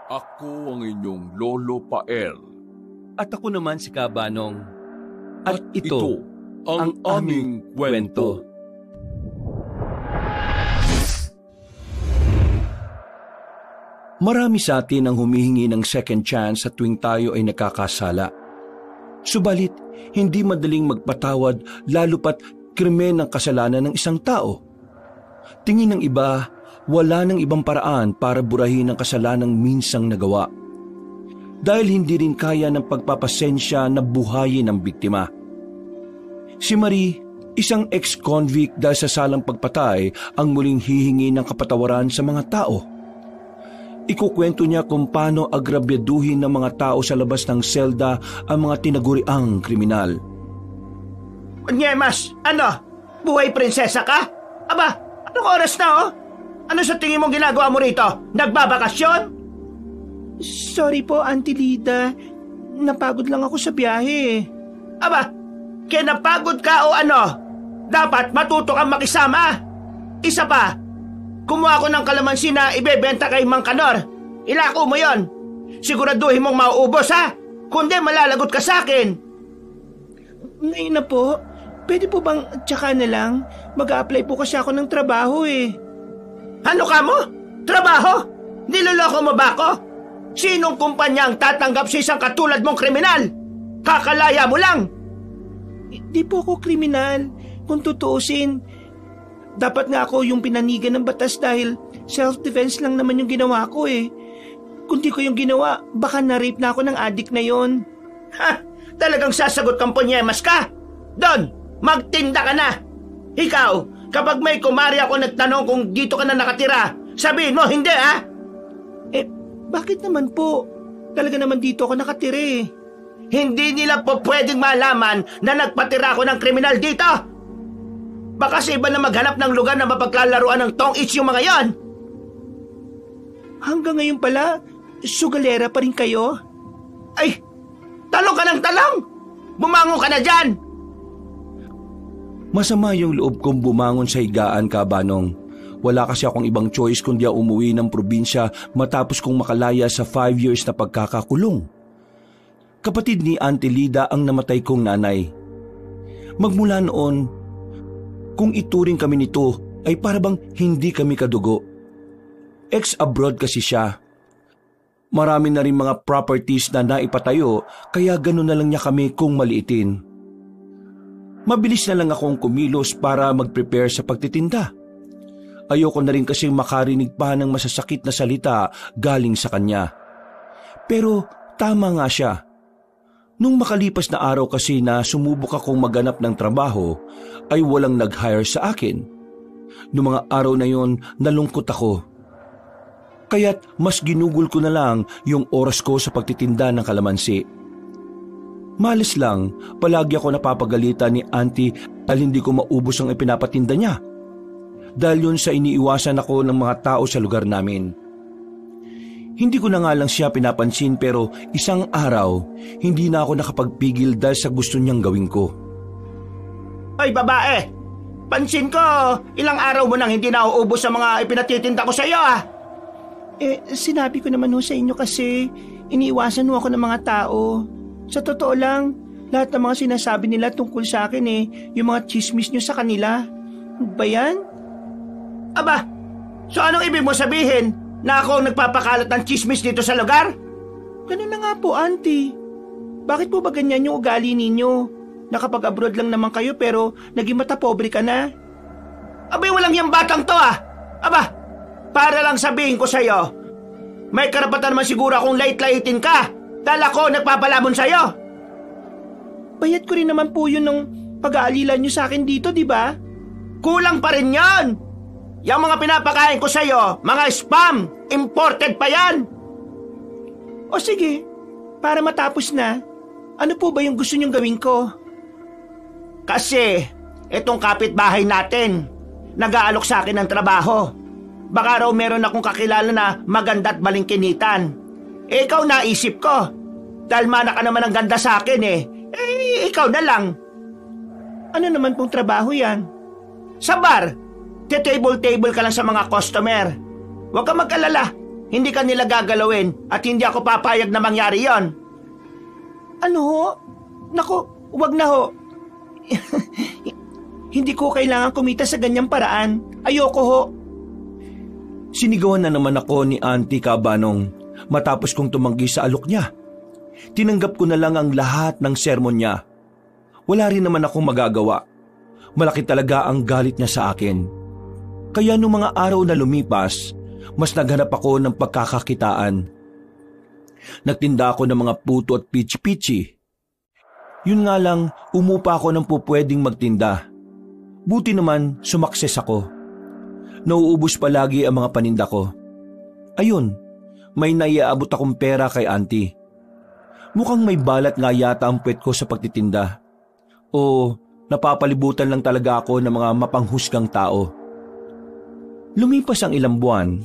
Ako ang inyong Lolo Pael. At ako naman si Kabanong. At ito ang aming kwento. Marami sa atin ang humihingi ng second chance sa tuwing tayo ay nakakasala. Subalit, hindi madaling magpatawad lalo pat krimen ng kasalanan ng isang tao. Tingin ng iba, wala ng ibang paraan para burahin ang kasalanang minsang nagawa. Dahil hindi rin kaya ng pagpapasensya na buhayin ang biktima. Si Marie, isang ex-convict dahil sa salang pagpatay, ang muling hihingi ng kapatawaran sa mga tao. Ikukwento niya kung paano agrabyaduhin ng mga tao sa labas ng selda ang mga tinaguriang kriminal. Nyemas, ano? Buhay prinsesa ka? Aba, anong oras na oh? Ano sa tingin mong ginagawa mo rito? Nagbabakasyon? Sorry po, Auntie Lida. Napagod lang ako sa biyahe. Aba, kinapagod ka o ano? Dapat matuto kang makisama. Isa pa, kumuha ko ng kalamansi na ibebenta kay Mang Kanor. Ilako mo yon. Siguraduhin mong mauubos ha. Kundi malalagot ka sa akin. Ngayon na po. Pwede po bang tsaka na lang? Mag-a-apply po kasi ako ng trabaho eh. Ano ka mo? Trabaho? Niloloko mo ba ako? Sinong kumpanya ang tatanggap sa isang katulad mong kriminal? Kakalaya mo lang. Di po ako kriminal. Kung tutuusin, dapat nga ako yung pinanigan ng batas dahil self-defense lang naman yung ginawa ko eh. Kung di ko yung ginawa, baka na-rape na ako ng adik na yon. Ha? Talagang sasagot kang punyemas ka? Don, magtinda ka na. Ikaw, kapag may kumari ako nagtanong kung dito ka na nakatira, sabihin mo hindi ha? Bakit naman po? Talaga naman dito ako nakatira eh. Hindi nila po pwedeng malaman na nagpatira ako ng kriminal dito. Baka sa iba na maghanap ng lugar na mapaglalaruan ng tong-its yung mga yon. Hanggang ngayon pala, sugalera pa rin kayo? Ay, talong ka ng talong! Bumangon ka na dyan! Masama yung loob kong bumangon sa higaan, Kabanong. Wala kasi akong ibang choice kundi umuwi ng probinsya matapos kong makalaya sa 5 years na pagkakakulong. Kapatid ni Auntie Lida ang namatay kong nanay. Magmula noon, kung ituring kami nito ay parabang hindi kami kadugo. Ex-abroad kasi siya. Marami na rin mga properties na naipatayo kaya gano'n na lang niya kami kung maliitin. Mabilis na lang akong kumilos para mag-prepare sa pagtitinda. Ayoko na rin kasing makarinig pa ng masasakit na salita galing sa kanya. Pero tama nga siya. Nung makalipas na araw kasi na sumubok akong maganap ng trabaho, ay walang nag-hire sa akin. Noong mga araw na yon, nalungkot ako. Kaya't mas ginugol ko na lang yung oras ko sa pagtitinda ng kalamansi. Malis lang, palagi ako napapagalitan ni Auntie dahil hindi ko maubos ang ipinapatinda niya. Dahil yun sa iniiwasan ako ng mga tao sa lugar namin. Hindi ko na nga lang siya pinapansin pero isang araw, hindi na ako nakapagpigil dahil sa gusto niyang gawin ko. Ay babae, pansin ko, ilang araw mo nang hindi na uubos sa mga ipinatitinda ko sa iyo ah. Sinabi ko naman ho sa inyo kasi iniiwasan ho ako ng mga tao. Sa totoo lang, lahat ng mga sinasabi nila tungkol sa akin yung mga chismis nyo sa kanila. Ba yan? Aba, so anong ibig mo sabihin? Na ako ang nagpapakalat ng chismis dito sa lugar? Ganun na nga po, Auntie. Bakit po ba ganyan yung ugali ninyo? Nakapag-abroad lang naman kayo pero naging matapobre ka na? Abay, walang yung batang to ah. Aba, para lang sabihin ko sa'yo, may karapatan naman siguro akong lait-laitin ka dahil ako nagpapalabon sa'yo. Bayad ko rin naman po yun ng pag-aalilan nyo sa akin dito, di ba? Kulang pa rin yan. Yung mga pinapakain ko sa'yo, mga spam, imported pa yan. O sige, para matapos na, ano po ba yung gusto nyong gawin ko? Kasi, itong kapitbahay natin, nag-aalok sa akin ng trabaho. Baka raw meron akong kakilala na maganda at balingkinitan. Ikaw naisip ko, dahil mana ka naman ang ganda sa akin ikaw na lang. Ano naman pong trabaho yan? Sa bar. Table-table ka lang sa mga customer. Huwag kang mag-alala. Hindi ka nila gagalawin at hindi ako papayag na mangyari yon. Ano ho? Nako, wag na ho. Hindi ko kailangan kumita sa ganyang paraan. Ayoko ho. Sinigawan na naman ako ni Auntie Kabanong matapos kong tumanggi sa alok niya. Tinanggap ko na lang ang lahat ng sermon niya. Wala rin naman akong magagawa. Malaki talaga ang galit niya sa akin. Kaya nung mga araw na lumipas, mas naghanap ako ng pagkakakitaan. Nagtinda ako ng mga puto at pichi-pichi. Yun nga lang, umupa ako ng pupwedeng magtinda. Buti naman, sumakses ako. Nauubos palagi ang mga paninda ko. Ayun, may naiaabot akong pera kay Auntie. Mukhang may balat nga yata ang puwet ko sa pagtitinda. O napapalibutan lang talaga ako ng mga mapanghusgang tao. Lumipas ang ilang buwan,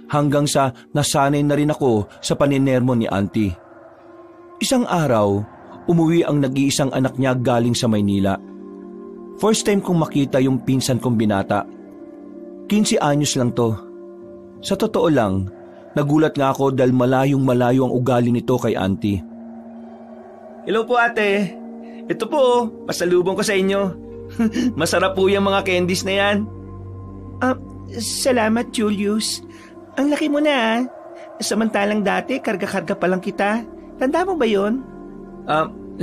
hanggang sa nasanay na rin ako sa paninermo ni Auntie. Isang araw, umuwi ang nag-iisang anak niya galing sa Maynila. First time kong makita yung pinsan kong binata. 15 anyos lang to. Sa totoo lang, nagulat nga ako dahil malayong-malayo ang ugali nito kay Auntie. Hello po ate. Ito po, pasalubong ko sa inyo. Masarap po yung mga candies na yan. Salamat, Julius. Ang laki mo na. Samantalang dati, karga-karga pa lang kita. Tanda mo ba yon?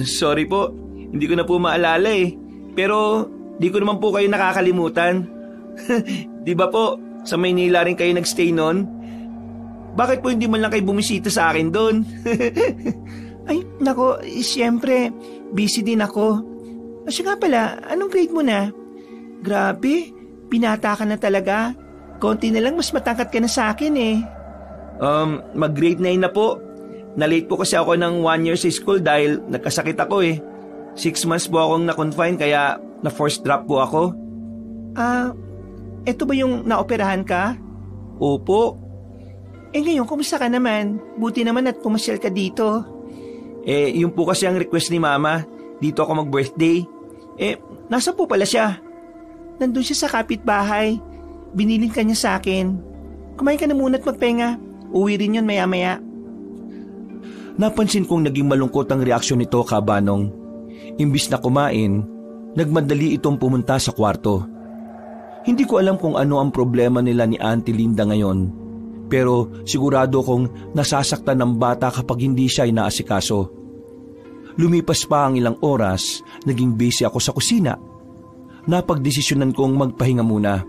Sorry po. Hindi ko na po maalala eh. Pero di ko naman po kayo nakakalimutan. Di ba po, sa Maynila rin kayo nagstay noon? Bakit po hindi man lang kayo bumisita sa akin doon? Ay, nako, siyempre, busy din ako. Siya nga pala, anong grade mo na? Grabe, binata ka na talaga. Konti na lang mas matangkat ka na sa akin eh. Mag-grade 9 na po. Na-late po kasi ako ng 1 year sa school dahil nagkasakit ako eh. 6 months po akong na-confine kaya na-forced drop po ako. Eto ba yung naoperahan ka? Opo. Ngayon, kumusta ka naman? Buti naman at pumasyal ka dito. Yun po kasi ang request ni Mama. Dito ako mag-birthday. Nasa po pala siya? Nandun siya sa kapitbahay. Binilin ka niya sa akin. Kumain ka na muna at magpahinga. Uwi rin yun maya-maya. Napansin kong naging malungkot ang reaksyon nito, Kabanong. Imbis na kumain, nagmadali itong pumunta sa kwarto. Hindi ko alam kung ano ang problema nila ni Auntie Linda ngayon, pero sigurado kong nasasaktan ng bata kapag hindi siya inaasikaso. Lumipas pa ang ilang oras, naging busy ako sa kusina. Napagdesisyonan kong magpahinga muna.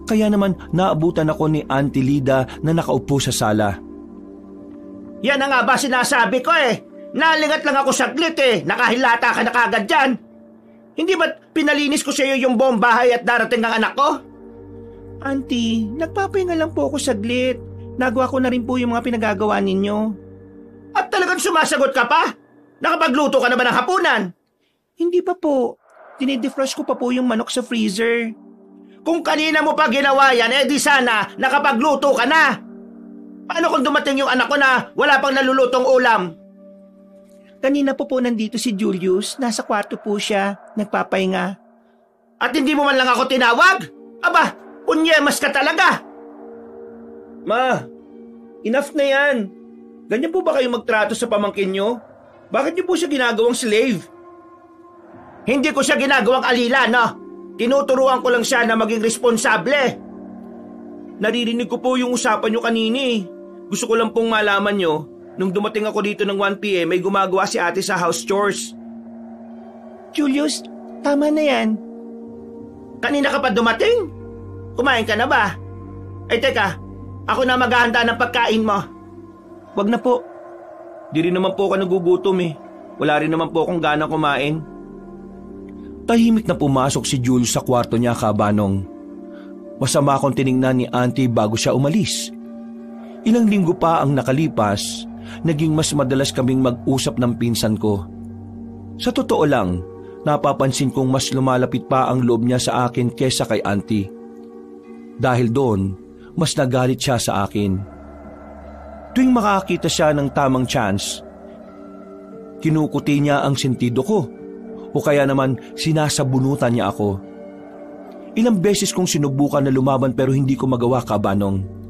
Kaya naman naabutan ako ni Auntie Lida na nakaupo sa sala. Yan na nga ba sinasabi ko eh. Nalingat lang ako saglit eh. Nakahilata ka na kagad dyan. Hindi ba't pinalinis ko sa iyo yung buong bahay at darating ang anak ko? Auntie, nagpapahinga lang po ako saglit. Nagawa ko na rin po yung mga pinagagawa ninyo. At talagang sumasagot ka pa? Nakapagluto ka na ba ng hapunan? Hindi pa po. Dinidefrost ko pa po yung manok sa freezer. Kung kanina mo pa ginawa yan, di sana nakapagluto ka na. Paano kung dumating yung anak ko na wala pang nalulutong ulam? Kanina po nandito si Julius. Nasa kwarto po siya. Nagpapahinga. At hindi mo man lang ako tinawag? Aba, punyemas ka talaga. Ma, enough na yan. Ganyan po ba kayo magtrato sa pamangkin nyo? Bakit niyo po siya ginagawang slave? Hindi ko siya ginagawang alila, no? Tinuturuan ko lang siya na maging responsable. Naririnig ko po yung usapan nyo kanini. Gusto ko lang pong malaman nyo, nung dumating ako dito ng 1 PM, may gumagawa si ate sa house chores. Julius, tama na yan. Kanina ka pa dumating? Kumain ka na ba? Teka, ako na maghahanda ng pagkain mo. Wag na po. Di rin naman po ako nagugutom eh. Wala rin naman po akong gana kumain. Tahimik na pumasok si Julius sa kwarto niya, Kabanong. Masama akong tiningnan ni Auntie bago siya umalis. Ilang linggo pa ang nakalipas, naging mas madalas kaming mag-usap ng pinsan ko. Sa totoo lang, napapansin kong mas lumalapit pa ang loob niya sa akin kesa kay Auntie. Dahil doon, mas nagalit siya sa akin. Tuwing makakita siya ng tamang chance, kinukuti niya ang sentido ko o kaya naman sinasabunutan niya ako. Ilang beses kong sinubukan na lumaban pero hindi ko magawa, Kabanong.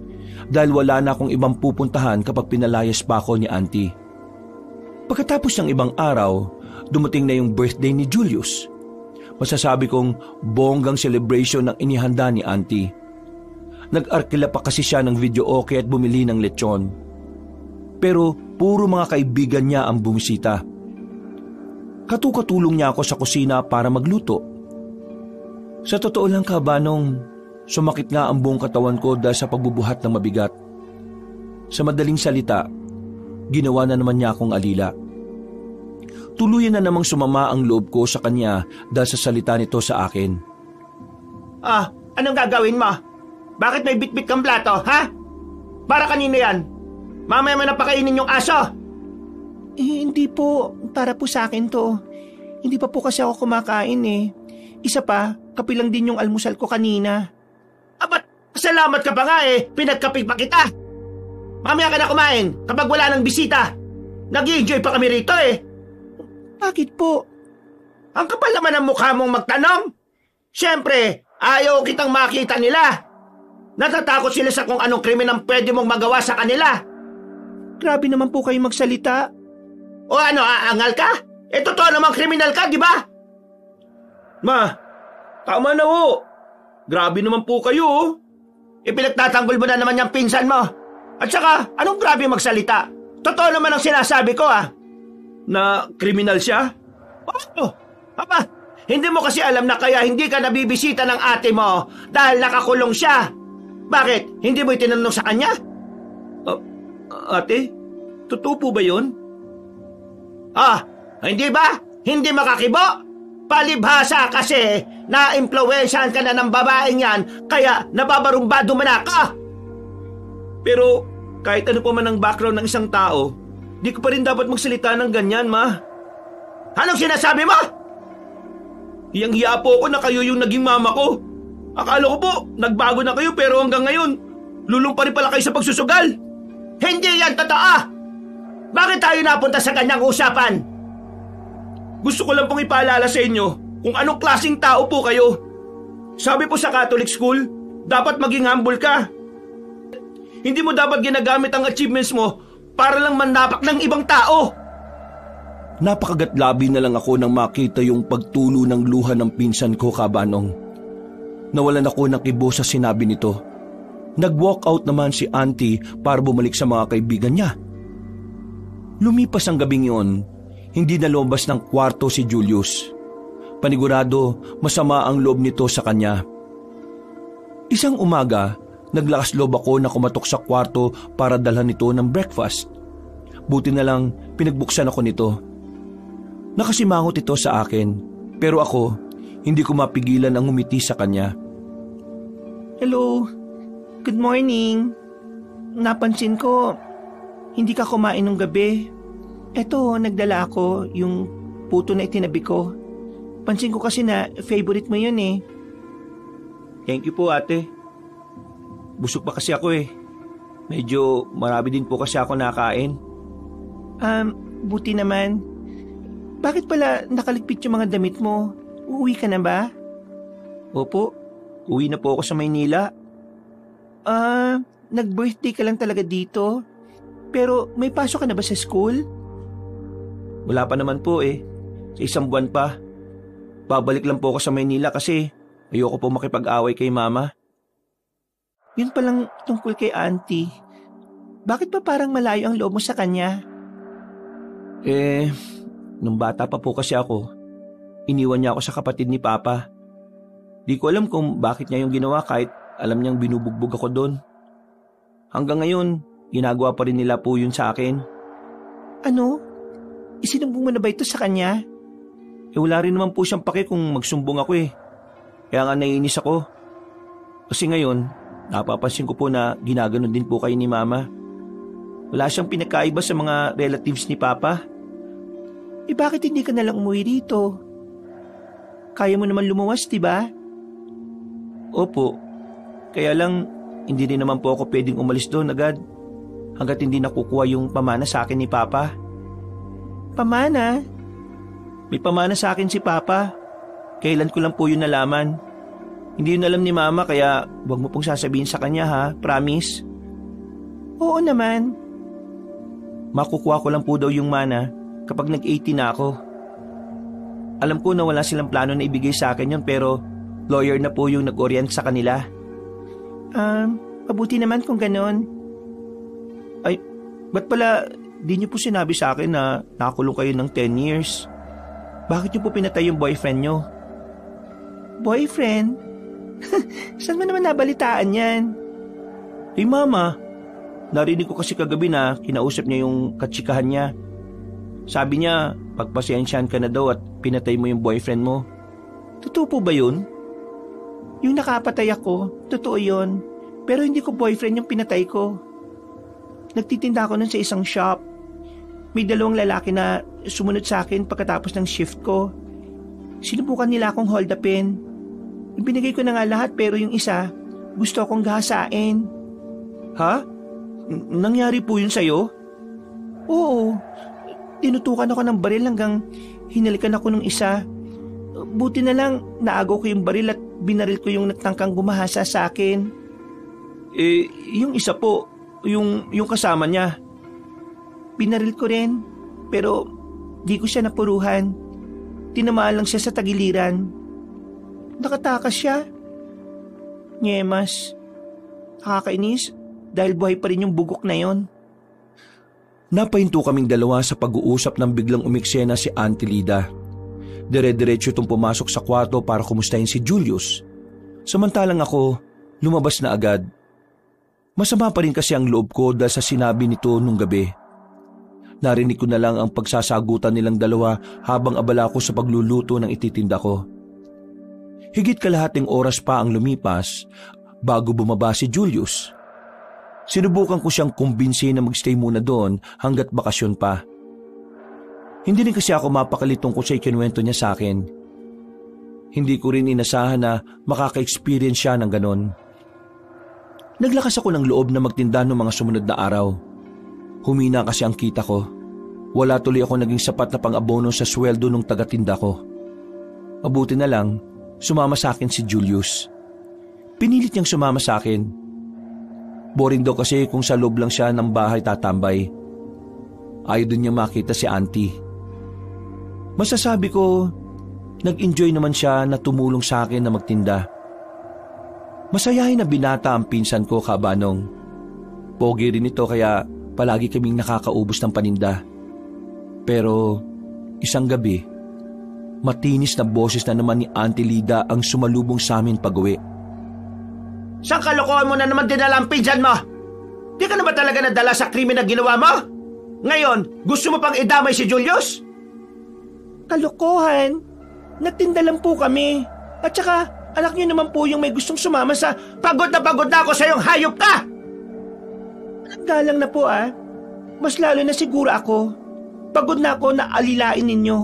dahil wala na akong ibang pupuntahan kapag pinalayas pa ako ni Auntie. Pagkatapos ng ibang araw, dumating na yung birthday ni Julius. Masasabi kong bonggang celebration ng inihanda ni Auntie. Nag-arkila pa kasi siya ng video okay at bumili ng lechon. Pero puro mga kaibigan niya ang bumisita. Katukatulong niya ako sa kusina para magluto. Sa totoo lang Kabanong, sumakit nga ang buong katawan ko dahil sa pagbubuhat ng mabigat. Sa madaling salita, ginawa na naman niya akong alila. Tuluyan na namang sumama ang loob ko sa kanya dahil sa salita nito sa akin. Anong gagawin mo? Bakit may bitbit kang plato, ha? Para kanino yan? Mamaya mo napakainin yung aso. Hindi po. Para po sa akin to. Hindi pa po kasi ako kumakain eh. Isa pa, kape lang din yung almusal ko kanina. Ba't salamat ka pa nga eh. Pinagkape pa kita. Mamaya ka na kumain kapag wala nang bisita. Nag-i-enjoy pa kami rito eh. Bakit po? Ang kapal naman ang mukha mong magtanong. Siyempre, ayaw kitang makita nila. Natatakot sila sa kung anong krimen ang pwede mong magawa sa kanila. Grabe naman po kayo magsalita. O ano, aangal ka? Totoo namang kriminal ka, di ba? Ma, tama na ho. Grabe naman po kayo. Pinagtatanggol mo na naman yung pinsan mo. At saka, anong grabe magsalita? Totoo naman ang sinasabi ko Na kriminal siya? Aba, hindi mo kasi alam na kaya hindi ka nabibisita ng ate mo dahil nakakulong siya. Bakit? Hindi mo itinanong sa kanya? Ate, totoo po ba yun? Hindi ba? Hindi makakibo? Palibhasa kasi na-impluwensyahan ka na ng babaeng yan kaya nababarumbado man ka. Pero kahit ano pa man ang background ng isang tao, di ko pa rin dapat magsalita ng ganyan, Ma. Anong sinasabi mo? Hiyang-hiya po ako na kayo yung naging mama ko. Akala ko po, nagbago na kayo pero hanggang ngayon, lulong pa rin pala kayo sa pagsusugal. Hindi yan totoo! Bakit tayo napunta sa kanyang usapan? Gusto ko lang pong ipaalala sa inyo kung anong klaseng tao po kayo. Sabi po sa Catholic school, dapat maging humble ka. Hindi mo dapat ginagamit ang achievements mo para lang mandapak ng ibang tao. Napakagatlabi na lang ako nang makita yung pagtulo ng luha ng pinsan ko, Kabanong. Nawalan ako ng kibo sa sinabi nito. Nag-walk out naman si Auntie para bumalik sa mga kaibigan niya. Lumipas ang gabing yon, hindi na lumabas ng kwarto si Julius. Panigurado, masama ang loob nito sa kanya. Isang umaga, naglakas loob ako na kumatok sa kwarto para dalhan nito ng breakfast. Buti na lang pinagbuksan ako nito. Nakasimangot ito sa akin, pero ako, hindi ko mapigilan ang ngumiti sa kanya. Hello, good morning. Napansin ko, hindi ka kumain ng gabi. Eto, nagdala ako yung puto na itinabi ko. Pansin ko kasi na favorite mo yun eh. Thank you po, ate. Busog pa kasi ako eh. Medyo marami din po kasi ako nakain. Buti naman. Bakit pala nakaligpit yung mga damit mo? Uuwi ka na ba? Opo, uwi na po ako sa Maynila. Nag-birthday ka lang talaga dito? Pero may pasok ka na ba sa school? Wala pa naman po eh. Sa isang buwan pa. Babalik lang po ako sa Maynila kasi ayoko po makipag-away kay mama. Yun palang tungkol kay Auntie. Bakit ba parang malayo ang loob mo sa kanya? Nung bata pa po kasi ako, iniwan niya ako sa kapatid ni Papa. Di ko alam kung bakit niya yung ginawa kahit alam niyang binubugbog ako doon. Hanggang ngayon, ginagawa pa rin nila po yun sa akin. Ano? Isinumbong mo na ba ito sa kanya? Wala rin naman po siyang pake kung magsumbong ako eh. Kaya nga naiinis ako. Kasi ngayon, napapansin ko po na ginaganon din po kayo ni Mama. Wala siyang pinakaiba sa mga relatives ni Papa. Bakit hindi ka nalang umuwi dito? Kaya mo naman lumuwas, diba? Opo. Kaya lang, hindi rin naman po ako pwedeng umalis doon agad. Hanggat hindi nakukuha yung pamana sa akin ni Papa. Pamana? May pamana sa akin si Papa. Kailan ko lang po yun nalaman. Hindi yun alam ni Mama kaya wag mo pong sasabihin sa kanya ha, promise. Oo naman. Makukuha ko lang po daw yung mana kapag nag-18 na ako. Alam ko na wala silang plano na ibigay sa akin yun pero lawyer na po yung nag-orient sa kanila. Mabuti naman kung ganon. Ay, ba't pala di niyo po sinabi sa akin na nakakulong kayo ng 10 years? Bakit niyo po pinatay yung boyfriend niyo? Boyfriend? Saan mo naman nabalitaan yan? Mama, narinig ko kasi kagabi na kinausap niya yung katsikahan niya. Sabi niya, pagpasensyahan ka na daw at pinatay mo yung boyfriend mo. Totoo po ba yun? Yung nakapatay ako, totoo yun. Pero hindi ko boyfriend yung pinatay ko. Nagtitinda ako nun sa isang shop. May 2 lalaki na sumunod sa akin pagkatapos ng shift ko. Sinubukan nila akong hold upin. Ibinigay ko na nga lahat pero yung isa, gusto akong gahasain. Ha? Nangyari po yun sa'yo? Oo. Tinutukan ako ng baril hanggang hinalikan ako ng isa. Buti na lang naagaw ko yung baril at binaril ko yung nagtangkang gumahasa sa akin. Yung isa po, yung kasama niya. Binaril ko rin, pero di ko siya napuruhan. Tinamaan lang siya sa tagiliran. Nakatakas siya. Nyemas. Nakakainis dahil buhay pa rin yung bugok na yon. Napahinto kaming dalawa sa pag-uusap nang biglang umiksena si Auntie Lida. Dire-diretso itong pumasok sa kwarto para kumustahin si Julius. Samantalang ako, lumabas na agad. Masama pa rin kasi ang loob ko dahil sa sinabi nito nung gabi. Narinig ko na lang ang pagsasagutan nilang dalawa habang abala ko sa pagluluto ng ititinda ko. Higit kalahating oras pa ang lumipas bago bumaba si Julius. Sinubukan ko siyang kumbinsi na magstay muna doon hanggat bakasyon pa. Hindi rin kasi ako mapakalitong ko sa ikinuwento niya sa akin. Hindi ko rin inasahan na makaka-experience siya ng ganon. Naglakas ako ng loob na magtinda noong mga sumunod na araw. Humina kasi ang kita ko. Wala tuloy ako naging sapat na pang-abono sa sweldo nung tagatinda ko. Mabuti na lang, sumama sa akin si Julius. Pinilit niyang sumama sa akin. Boring daw kasi kung sa loob lang siya ng bahay tatambay. Ayaw din niya makita si Auntie. Masasabi ko, nag-enjoy naman siya na tumulong sa akin na magtinda. Masayahin na binata ang pinsan ko, Kabanong. Pogi rin ito kaya palagi kaming nakakaubos ng paninda. Pero isang gabi, matinis na boses na naman ni Auntie Lida ang sumalubong sa amin pag-uwi. Saan kalokohan mo na naman dinala ang pinsan mo? Di ka na ba talaga nadala sa krimen na ginawa mo? Ngayon, gusto mo pang idamay si Julius? Kalokohan? Nagtinda lang po kami. At saka, anak niyo naman po yung may gustong sumama sa... Pagod na ako sa iyong hayop ka! Galang na po Mas lalo na siguro ako. Pagod na ako na alilain ninyo.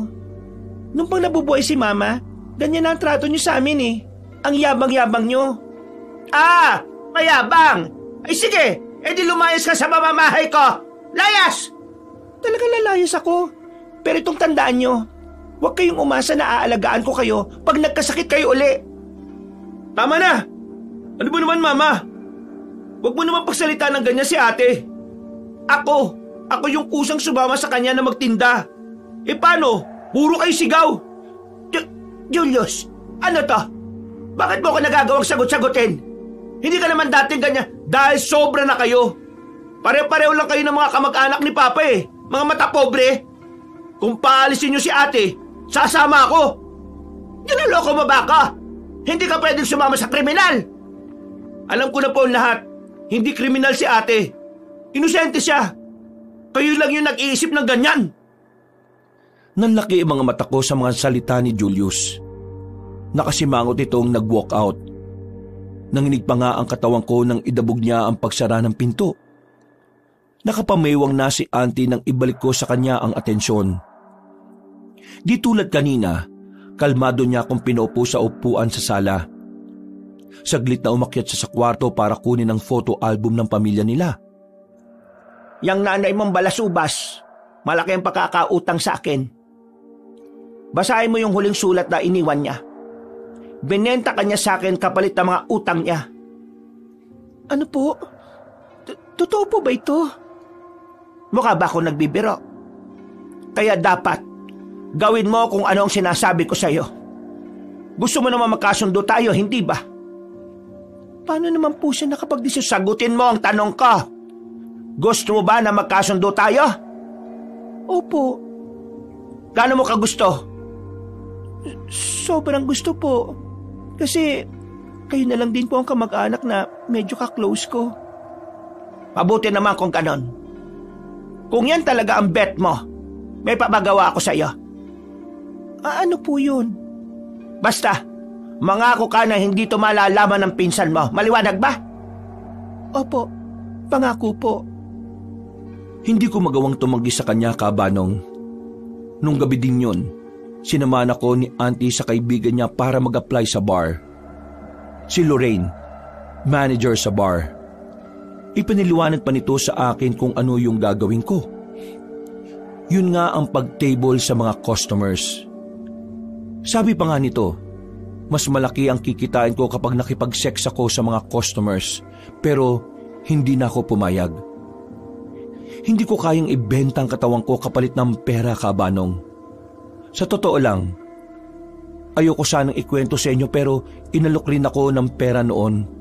Nung pang nabubuhay si Mama, ganyan na ang trato niyo sa amin Ang yabang-yabang niyo. Ah! Mayabang! Ay sige! Di lumayas ka sa mamamahay ko! Layas! Talaga lalayas ako. Pero itong tandaan niyo, huwag kayong umasa na aalagaan ko kayo pag nagkasakit kayo uli. Tama na! Ano ba naman, Mama? Huwag mo naman pagsalita ng ganyan si ate. Ako yung kusang sumama sa kanya na magtinda. Paano? Puro kayo sigaw. Julius, ano to? Bakit mo ko nagagawang sagot-sagutin? Hindi ka naman dating ganyan. Dahil sobra na kayo. Pare-pareho lang kayo ng mga kamag-anak ni Papa Mga mata pobre. Kung paalisin niyo si ate, sasama ako. Ginaloko mo ba ako? Hindi ka pwedeng sumama sa kriminal. Alam ko na po lahat. Hindi kriminal si ate. Inosente siya. Kayo lang yung nag-iisip ng ganyan. Nanlaki ang mga mata ko sa mga salita ni Julius. Nakasimangot itong nag-walk out. Nanginig pa nga ang katawan ko nang idabog niya ang pagsara ng pinto. Nakapamewang na si Auntie nang ibalik ko sa kanya ang atensyon. Di tulad kanina, kalmado niya akong pinaupo sa upuan sa sala. Saglit na umakyat siya sa kwarto para kunin ang photo album ng pamilya nila. Yang nanay mong balasubas, malaki ang pagkakautang sa akin. Basahin mo yung huling sulat na iniwan niya. Binenta kanya sa akin kapalit ng mga utang niya. Ano po? Totoo po ba ito? Mukha ba ako nagbibiro? Kaya dapat gawin mo kung ano ang sinasabi ko sa'yo. Gusto mo naman magkasundo tayo, hindi ba? Paano naman po siya nakapagdesisyon? Sagutin mo ang tanong ko. Gusto mo ba na magkasundo tayo? Opo. Gaano mo kagusto? Sobrang gusto po. Kasi kayo na lang din po ang kamag-anak na medyo ka-close ko. Mabuti naman kung ganon. Kung yan talaga ang bet mo, may papagawa ako sa'yo. Ano po yun? Basta, mangako ka na hindi ito malalaman ng pinsan mo. Maliwanag ba? Opo, pangako po. Hindi ko magawang tumanggi sa kanya, Kabanong. Nung gabi din yun, sinamahan ako ni Auntie sa kaibigan niya para mag-apply sa bar. Si Lorraine, manager sa bar. Ipiniliwanag pa nito sa akin kung ano yung gagawin ko. Yun nga ang pag-table sa mga customers. Sabi pa nga nito, mas malaki ang kikitain ko kapag nakipag-sex ako sa mga customers, pero hindi na ako pumayag. Hindi ko kayang ibenta ang katawan ko kapalit ng pera, Kabanong. Sa totoo lang, ayoko sanang ikwento sa inyo pero inalok rin ako ng pera noon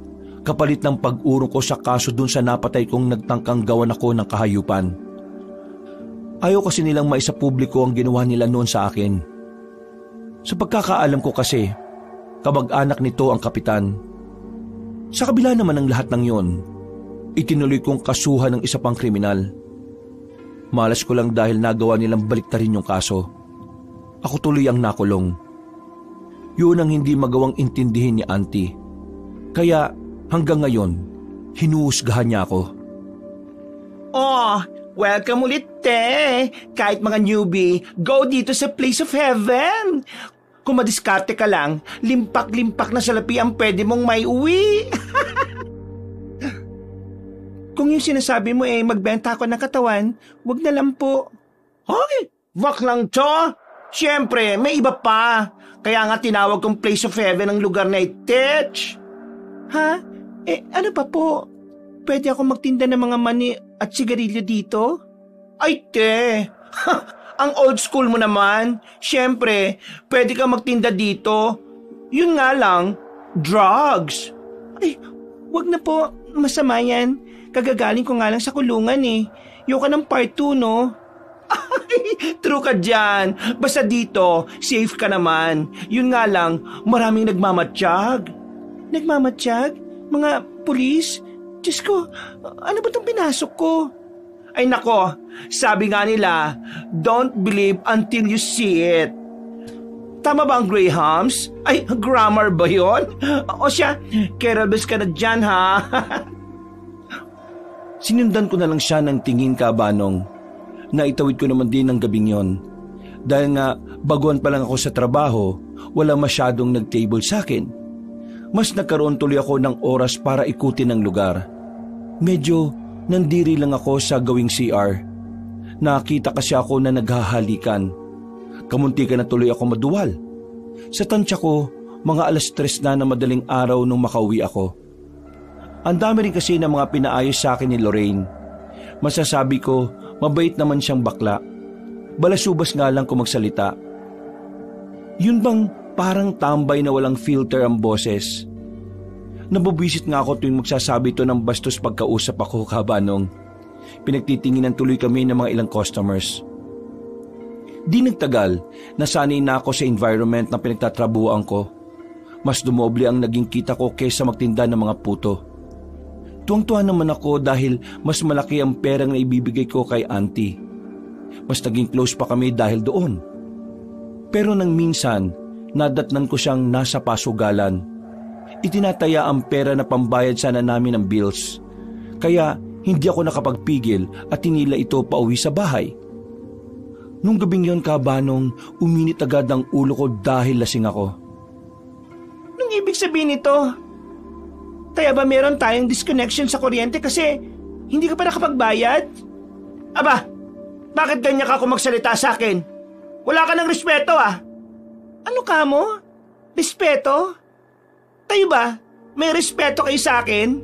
kapalit ng pag-urong ko sa kaso dun sa napatay kong nagtangkang gawan ako ng kahayupan. Ayaw kasi nilang maisapubliko ang ginawa nila noon sa akin. Sa pagkakaalam ko kasi, kamag-anak nito ang kapitan. Sa kabila naman ng lahat ng yon, itinuloy kong kasuhan ng isa pang kriminal. Malas ko lang dahil nagawa nilang baliktarin yung kaso. Ako tuloy ang nakulong. Yun ang hindi magawang intindihin ni Auntie. Kaya hanggang ngayon, hinuhusgahan niya ako. Oh, welcome ulit, te. Kahit mga newbie, go dito sa Place of Heaven. Kung madiskarte ka lang, limpak-limpak na salapi ang pwede mong may uwi. Kung yung sinasabi mo magbenta ako ng katawan, wag na lang po. Hoy, wak lang to. Siyempre, may iba pa. Kaya nga tinawag kong Place of Heaven ang lugar na itich. Ha? Ano pa po? Pwede ako magtinda ng mga mani at sigarilyo dito? Ay, te. Ang old school mo naman. Siyempre, pwede ka magtinda dito. Yun nga lang, drugs. Ay, wag na po. Masama yan. Kagagaling ko nga lang sa kulungan Yung ka ng part 2, no? Ay, true ka dyan. Basta dito, safe ka naman. Yun nga lang, maraming nagmamatsyag. Nagmamatsyag? Mga pulis? Diyos ko, ano ba itong pinasok ko? Ay nako, sabi nga nila, don't believe until you see it. Tama ba ang Grahams? Ay, grammar ba yun? O siya, kerabes ka na dyan, ha? Sinundan ko na lang siya ng tingin, Kabanong. Naitawid ko naman din ng gabing yon. Dahil nga, baguhan pa lang ako sa trabaho, wala masyadong nag-table sa akin. Mas nagkaroon tuloy ako ng oras para ikutin ang lugar. Medyo nandiri lang ako sa gawing CR. Nakita kasi ako na naghahalikan. Kamuntikan na tuloy ako maduwal. Sa tansya ko, mga 3:00 na madaling araw nung makauwi ako. Ang dami rin kasi ng mga pinaayos sa akin ni Lorraine. Masasabi ko, mabait naman siyang bakla. Balasubas nga lang kung magsalita. Yun bang parang tambay na walang filter ang boses? Nabubwisit nga ako tuwing magsasabi ito ng bastos pagkausap ako, Kabanong. Pinagtitinginan tuloy kami ng mga ilang customers. Di nagtagal, nasanay na ako sa environment na pinagtatrabuhan ko. Mas dumoble ang naging kita ko kaysa magtinda ng mga puto. Tuwang-tuwa naman ako dahil mas malaki ang perang na ibibigay ko kay Auntie. Mas naging close pa kami dahil doon. Pero nang minsan, nadatnan ko siyang nasa pasugalan. Itinataya ang pera na pambayad sana namin ng bills. Kaya hindi ako nakapagpigil at tinila ito pauwi sa bahay. Nung gabing yon, Kabanong, uminit agad ang ulo ko dahil lasing ako. Nung ibig sabihin nito, kaya ba meron tayong disconnection sa kuryente kasi hindi ka pa nakapagbayad? Aba, bakit ganyan ka kung magsalita sa akin? Wala ka ng respeto, ah. Ano ka mo? Respeto? Kayo ba? May respeto kayo sa akin?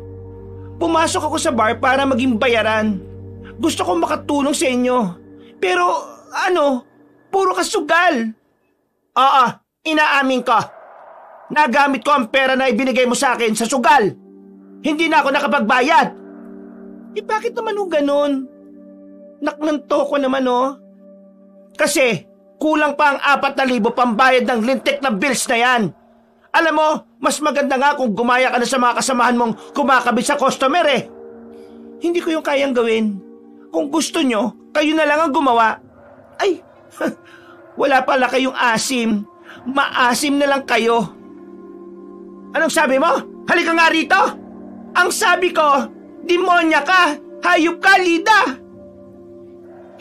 pumasok ako sa bar para maging bayaran. Gusto ko makatulong sa inyo. Pero puro kasugal. Oo, inaamin ko. Nagamit ko ang pera na ibinigay mo sa akin sa sugal. Hindi na ako nakapagbayad. Bakit naman ganun? Naknanto ko naman Kasi kulang pa ang 4,000 pambayad ng lintik na bills na yan. Alam mo, mas maganda nga kung gumaya ka na sa mga kasamahan mong kumakabit sa customer eh. Hindi ko yung kayang gawin. Kung gusto nyo, kayo na lang ang gumawa. Ay, wala pala kayong asim. Maasim na lang kayo. Anong sabi mo? Halika nga rito! Ang sabi ko, demonya ka! Hayop ka, Lida!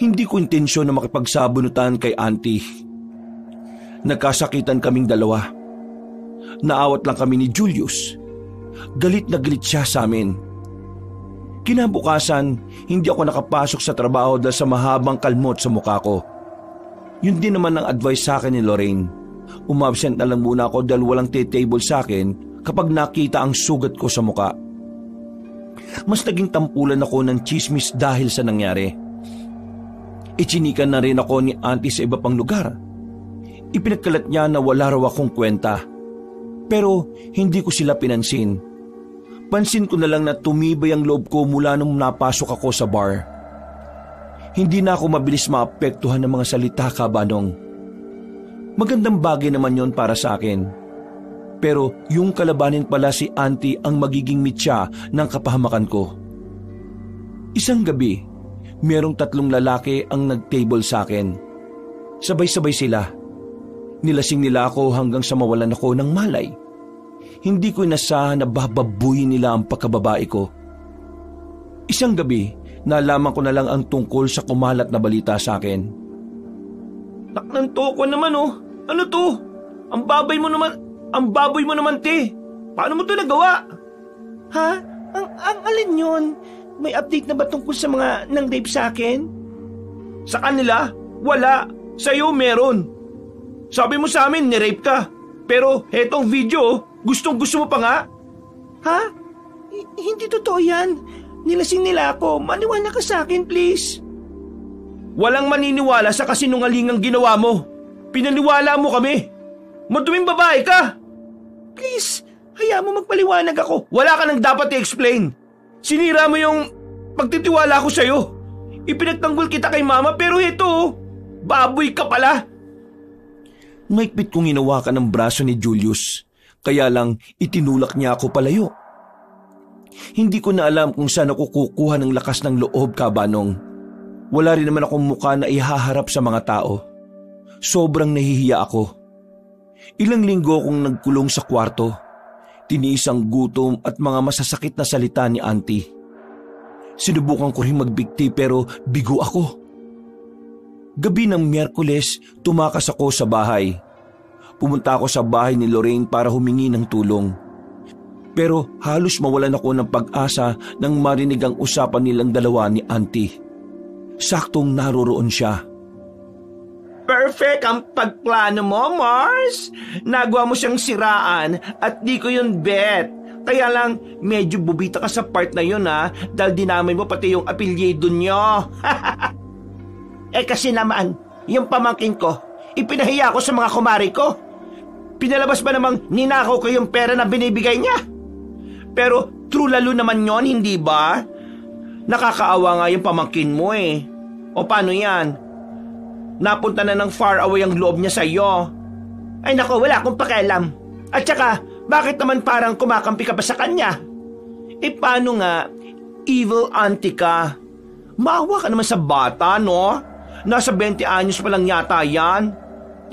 Hindi ko intensyon na makipagsabunutan kay auntie. Nagkasakitan kaming dalawa. Naawat lang kami ni Julius. Galit na galit siya sa amin. Kinabukasan, hindi ako nakapasok sa trabaho dahil sa mahabang kalmot sa mukha ko. Yun din naman ang advice sa akin ni Lorraine. Umabsent na lang muna ako dahil walang table sa akin kapag nakita ang sugat ko sa mukha. Mas naging tampulan ako ng chismis dahil sa nangyari. Ichinikan na rin ako ni auntie sa iba pang lugar. Ipinagkalat niya na wala raw akong kwenta. Pero hindi ko sila pinansin. Pansin ko na lang na tumibay ang loob ko mula nung napasok ako sa bar. Hindi na ako mabilis maapektuhan ng mga salita, Kabanong. Magandang bagay naman yon para sa akin. Pero yung kalabanin pala si auntie ang magiging mitya ng kapahamakan ko. Isang gabi, merong 3 lalaki ang nag-table sa akin. Sabay-sabay sila. Nilasing nila ako hanggang sa mawalan ako ng malay. Hindi ko inasahan na bababuyin nila ang pagkababae ko. Isang gabi, nalaman ko na lang ang tungkol sa kumalat na balita sa akin. Naknanto ko naman Ano to? Ang baboy mo naman, te. Paano mo to nagawa? Ha? Ang alin yun? May update na ba tungkol sa mga nang-rape sa akin? Sa kanila? Wala. Sa'yo meron. Sabi mo sa amin, ni-rape ka. Pero hetong video, gustong-gusto mo pa nga. Ha? Hindi totoo yan. Nilasing nila ako. Maniwala ka sa akin, please. Walang maniniwala sa kasinungalingang ginawa mo. Pinaniwala mo kami. Maduming babae ka. Please, hayaan mo magpaliwanag ako. Wala ka nang dapat i-explain. Sinira mo yung pagtitiwala ko sa'yo. Ipinagtanggol kita kay mama pero ito, baboy ka pala. Maikpit kong hinawakan ng braso ni Julius. Kaya lang itinulak niya ako palayo. Hindi ko na alam kung saan ako kukuha ng lakas ng loob, Kabanong. Wala rin naman akong mukha na ihaharap sa mga tao. Sobrang nahihiya ako. Ilang linggo akong nagkulong sa kwarto. Tiniis ang gutom at mga masasakit na salita ni auntie. Sinubukan ko rin magbigti pero bigo ako. Gabi ng Miyerkules, tumakas ako sa bahay. Pumunta ako sa bahay ni Lorraine para humingi ng tulong. Pero halos mawalan ako ng pag-asa nang marinig ang usapan nilang dalawa ni auntie. Saktong naroroon siya. Perfect ang pagplano mo, Mars. Nagawa mo siyang siraan at di ko yun bet. Kaya lang, medyo bubita ka sa part na yun dahil dinamay mo pati yung apelyido nyo. Kasi naman, yung pamangkin ko, ipinahiya ko sa mga kumari ko. Pinalabas ba namang ninakaw ko yung pera na binibigay niya? Pero true lalo naman yon, hindi ba? Nakakaawa nga yung pamangkin mo O paano yan? Napunta na ng far away ang loob niya sa iyo. Ay nako, wala akong pakialam. At saka, bakit naman parang kumakampi ka pa sa kanya? Paano nga, evil auntie ka? Maawa ka naman sa bata, no? Nasa 20 anyos pa lang yata yan.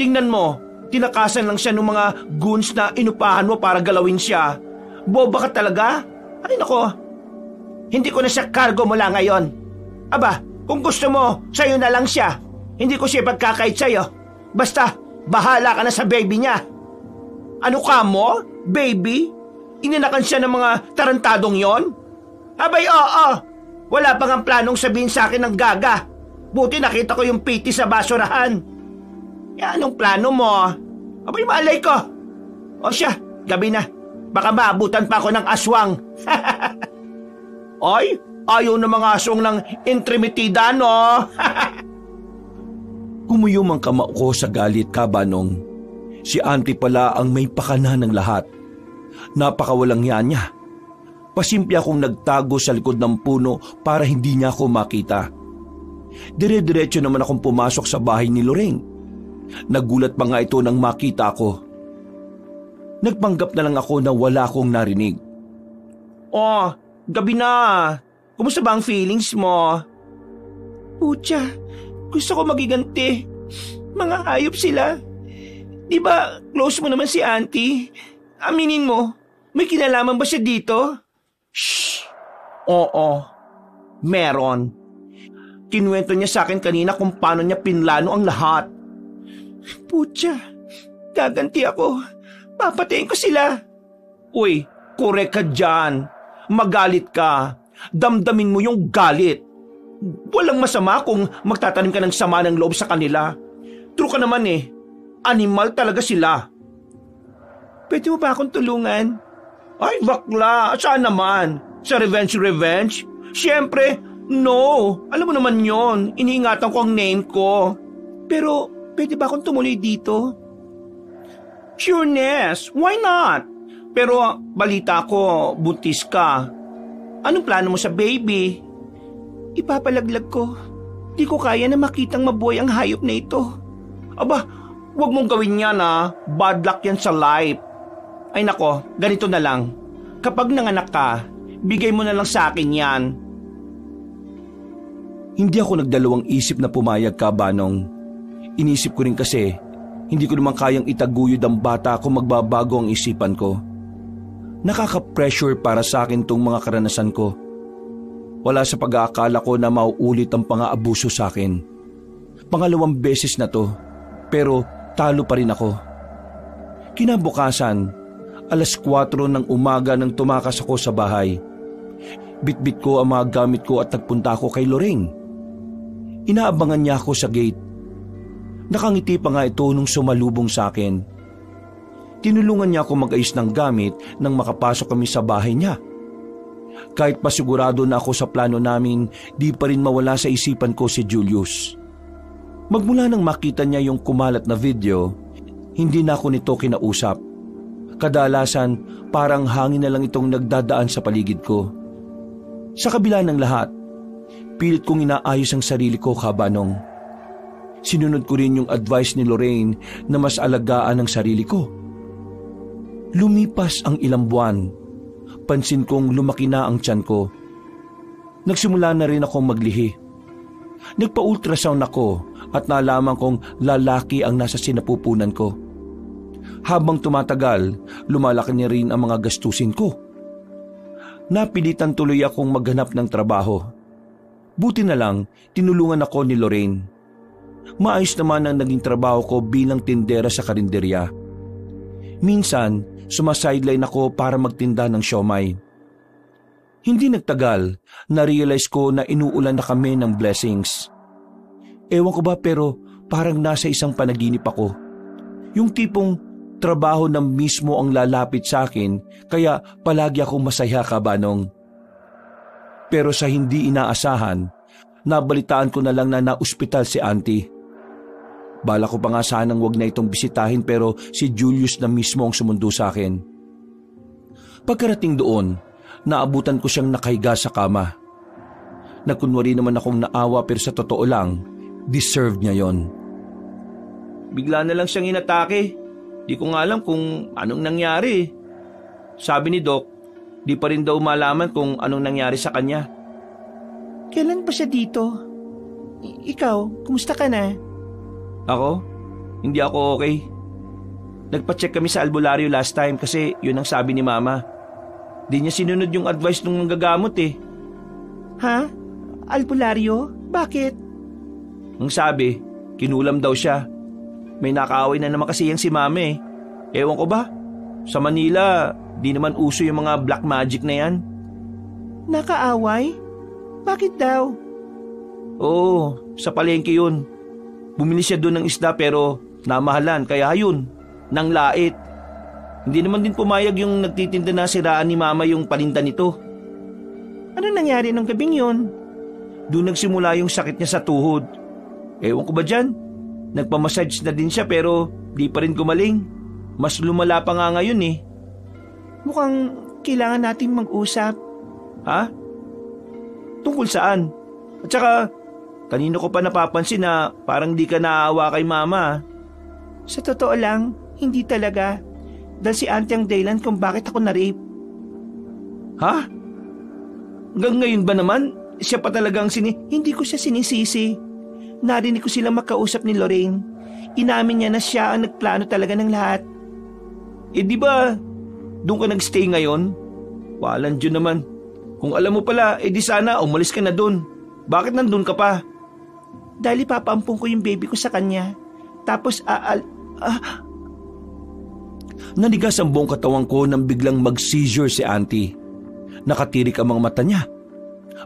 Tingnan mo, tinakasan lang siya ng mga goons na inupahan mo para galawin siya. Boba ka talaga? Ay nako, hindi ko na siya cargo mula ngayon. Aba, kung gusto mo, sa'yo na lang siya. Hindi ko siya pagkakait sa'yo. Basta, bahala ka na sa baby niya. Ano ka mo? Baby? Ininakan siya ng mga tarantadong yon? Abay, oo. Wala pang ang planong sabihin sa akin ng gaga. Buti nakita ko yung piti sa basurahan. Anong plano mo? Abay, malay ko. O siya, gabi na. Baka maabutan pa ako ng aswang. Ay, ayaw na mga asong ng intrimitida, no? Humuyom ang kamao ko sa galit, Kabanong. Si Auntie pala ang may pakana ng lahat. Napakawalang yan niya. Pasimple akong nagtago sa likod ng puno para hindi niya ako makita. Dire-diretso naman akong pumasok sa bahay ni Lorraine. Nagulat pa nga ito nang makita ako. Nagpanggap na lang ako na wala akong narinig. Oh, gabi na. Kumusta ba ang feelings mo? Putya, gusto ko magiganti. Mga hayop sila. Di ba close mo naman si Auntie? Aminin mo, may kinalaman ba siya dito? Shh! Oo, meron. Kinuwento niya sa akin kanina kung paano niya pinlano ang lahat. Putya, gaganti ako. Papatayin ko sila. Uy, korek ka dyan. Magalit ka. Damdamin mo yung galit. Walang masama kung magtatanim ka ng sama ng loob sa kanila. True ka naman eh. Animal talaga sila. Pwede mo ba akong tulungan? Ay, bakla. Saan naman? Sa revenge? Siyempre, no. Alam mo naman yon. Iniingatan ko ang name ko. Pero, pwede ba akong tumuloy dito? Sureness, why not? Pero balita ko, buntis ka. Anong plano mo sa baby? Ipapalaglag ko. Di ko kaya na makitang mabuhay ang hayop na ito. Aba, wag mong gawin yan ah. Bad luck yan sa life. Ay nako, ganito na lang. Kapag nanganak ka, bigay mo na lang sa akin yan. Hindi ako nagdalawang isip na pumayag, Kabanong. Inisip ko rin kasi, hindi ko naman kayang itaguyod ang bata kung magbabago ang isipan ko. Nakaka-pressure para sa akin tong mga karanasan ko. Wala sa pag-aakala ko na mauulit ang pang-aabuso sa akin. Pangalawang beses na to, pero talo pa rin ako. Kinabukasan, 4:00 ng umaga nang tumakas ako sa bahay. Bitbit ko ang mga gamit ko at nagpunta ako kay Lorraine. Inaabangan niya ako sa gate. Nakangiti pa nga ito nung sumalubong sa akin. Tinulungan niya ako mag-ayos ng gamit nang makapasok kami sa bahay niya. Kahit pa sigurado na ako sa plano namin, di pa rin mawala sa isipan ko si Julius. Magmula nang makita niya yung kumalat na video, hindi na ako nito kinausap. Kadalasan, parang hangin na lang itong nagdadaan sa paligid ko. Sa kabila ng lahat, pilit kong inaayos ang sarili ko, Kabanong. Sinunod ko rin yung advice ni Lorraine na mas alagaan ang sarili ko. Lumipas ang ilang buwan. Pansin kong lumaki na ang tiyan ko. Nagsimula na rin akong maglihi. Nagpa-ultrasound ako at nalaman kong lalaki ang nasa sinapupunan ko. Habang tumatagal, lumalaki na rin ang mga gastusin ko. Napilitan tuloy akong maghanap ng trabaho. Buti na lang, tinulungan ako ni Lorraine. Maayos naman ang naging trabaho ko bilang tindera sa karinderya. Minsan, sumasideline ako para magtinda ng siomai. Hindi nagtagal, na-realize ko na inuulan na kami ng blessings. Ewan ko ba pero parang nasa isang panaginip ako. Yung tipong trabaho na mismo ang lalapit sa akin kaya palagi akong masaya, Kabanong. Pero sa hindi inaasahan, nabalitaan ko na lang na na-ospital si Auntie. Bala ko pa nga sanang wag na itong bisitahin pero si Julius na mismo ang sumundo sa akin. Pagkarating doon, naabutan ko siyang nakahiga sa kama. Nagkunwari naman akong naawa pero sa totoo lang, deserve niya yon. Bigla na lang siyang inatake. Di ko nga alam kung anong nangyari. Sabi ni Doc, di pa rin daw malaman kung anong nangyari sa kanya. Kailan pa siya dito? Ikaw, kumusta ka na? Ako? Hindi ako okay. Nagpa-check kami sa albularyo last time kasi yun ang sabi ni Mama. Di niya sinunod yung advice nung nanggagamot eh. Ha? Albularyo? Bakit? Ang sabi, kinulam daw siya. May nakaaway na naman kasi yan si Mama eh. Ewan ko ba? Sa Manila, di naman uso yung mga black magic na yan. Nakaaway? Bakit daw? Oo, sa palengke yun. Bumili siya doon ng isda pero namahalan kaya yun, nang lait. Hindi naman din pumayag yung nagtitinda na siraan ni Mama yung paninda nito. Ano nangyari nung gabing yun? Doon nagsimula yung sakit niya sa tuhod. Ewan ko ba dyan? Nagpamassage na din siya pero di pa rin gumaling. Mas lumala pa nga ngayon eh. Mukhang kailangan nating mag-usap. Ha? Tungkol saan? At saka, kanino ko pa napapansin na parang di ka naaawa kay mama. Sa totoo lang, hindi talaga. Dahil si auntie ang dahilan kung bakit ako na-rape. Ha? Hanggang ngayon ba naman, siya pa talagang Hindi ko siya sinisisi. Narinig ko silang makausap ni Lorraine. Inamin niya na siya ang nagplano talaga ng lahat. Eh di ba, doon ka nagstay ngayon? Walang Diyo naman. Kung alam mo pala, di sana umalis ka na doon. Bakit nandun ka pa? Dahil ipapaampun ko yung baby ko sa kanya. Tapos Nanigas ang buong katawan ko nang biglang mag-seizure si auntie. Nakatirik ang mga mata niya.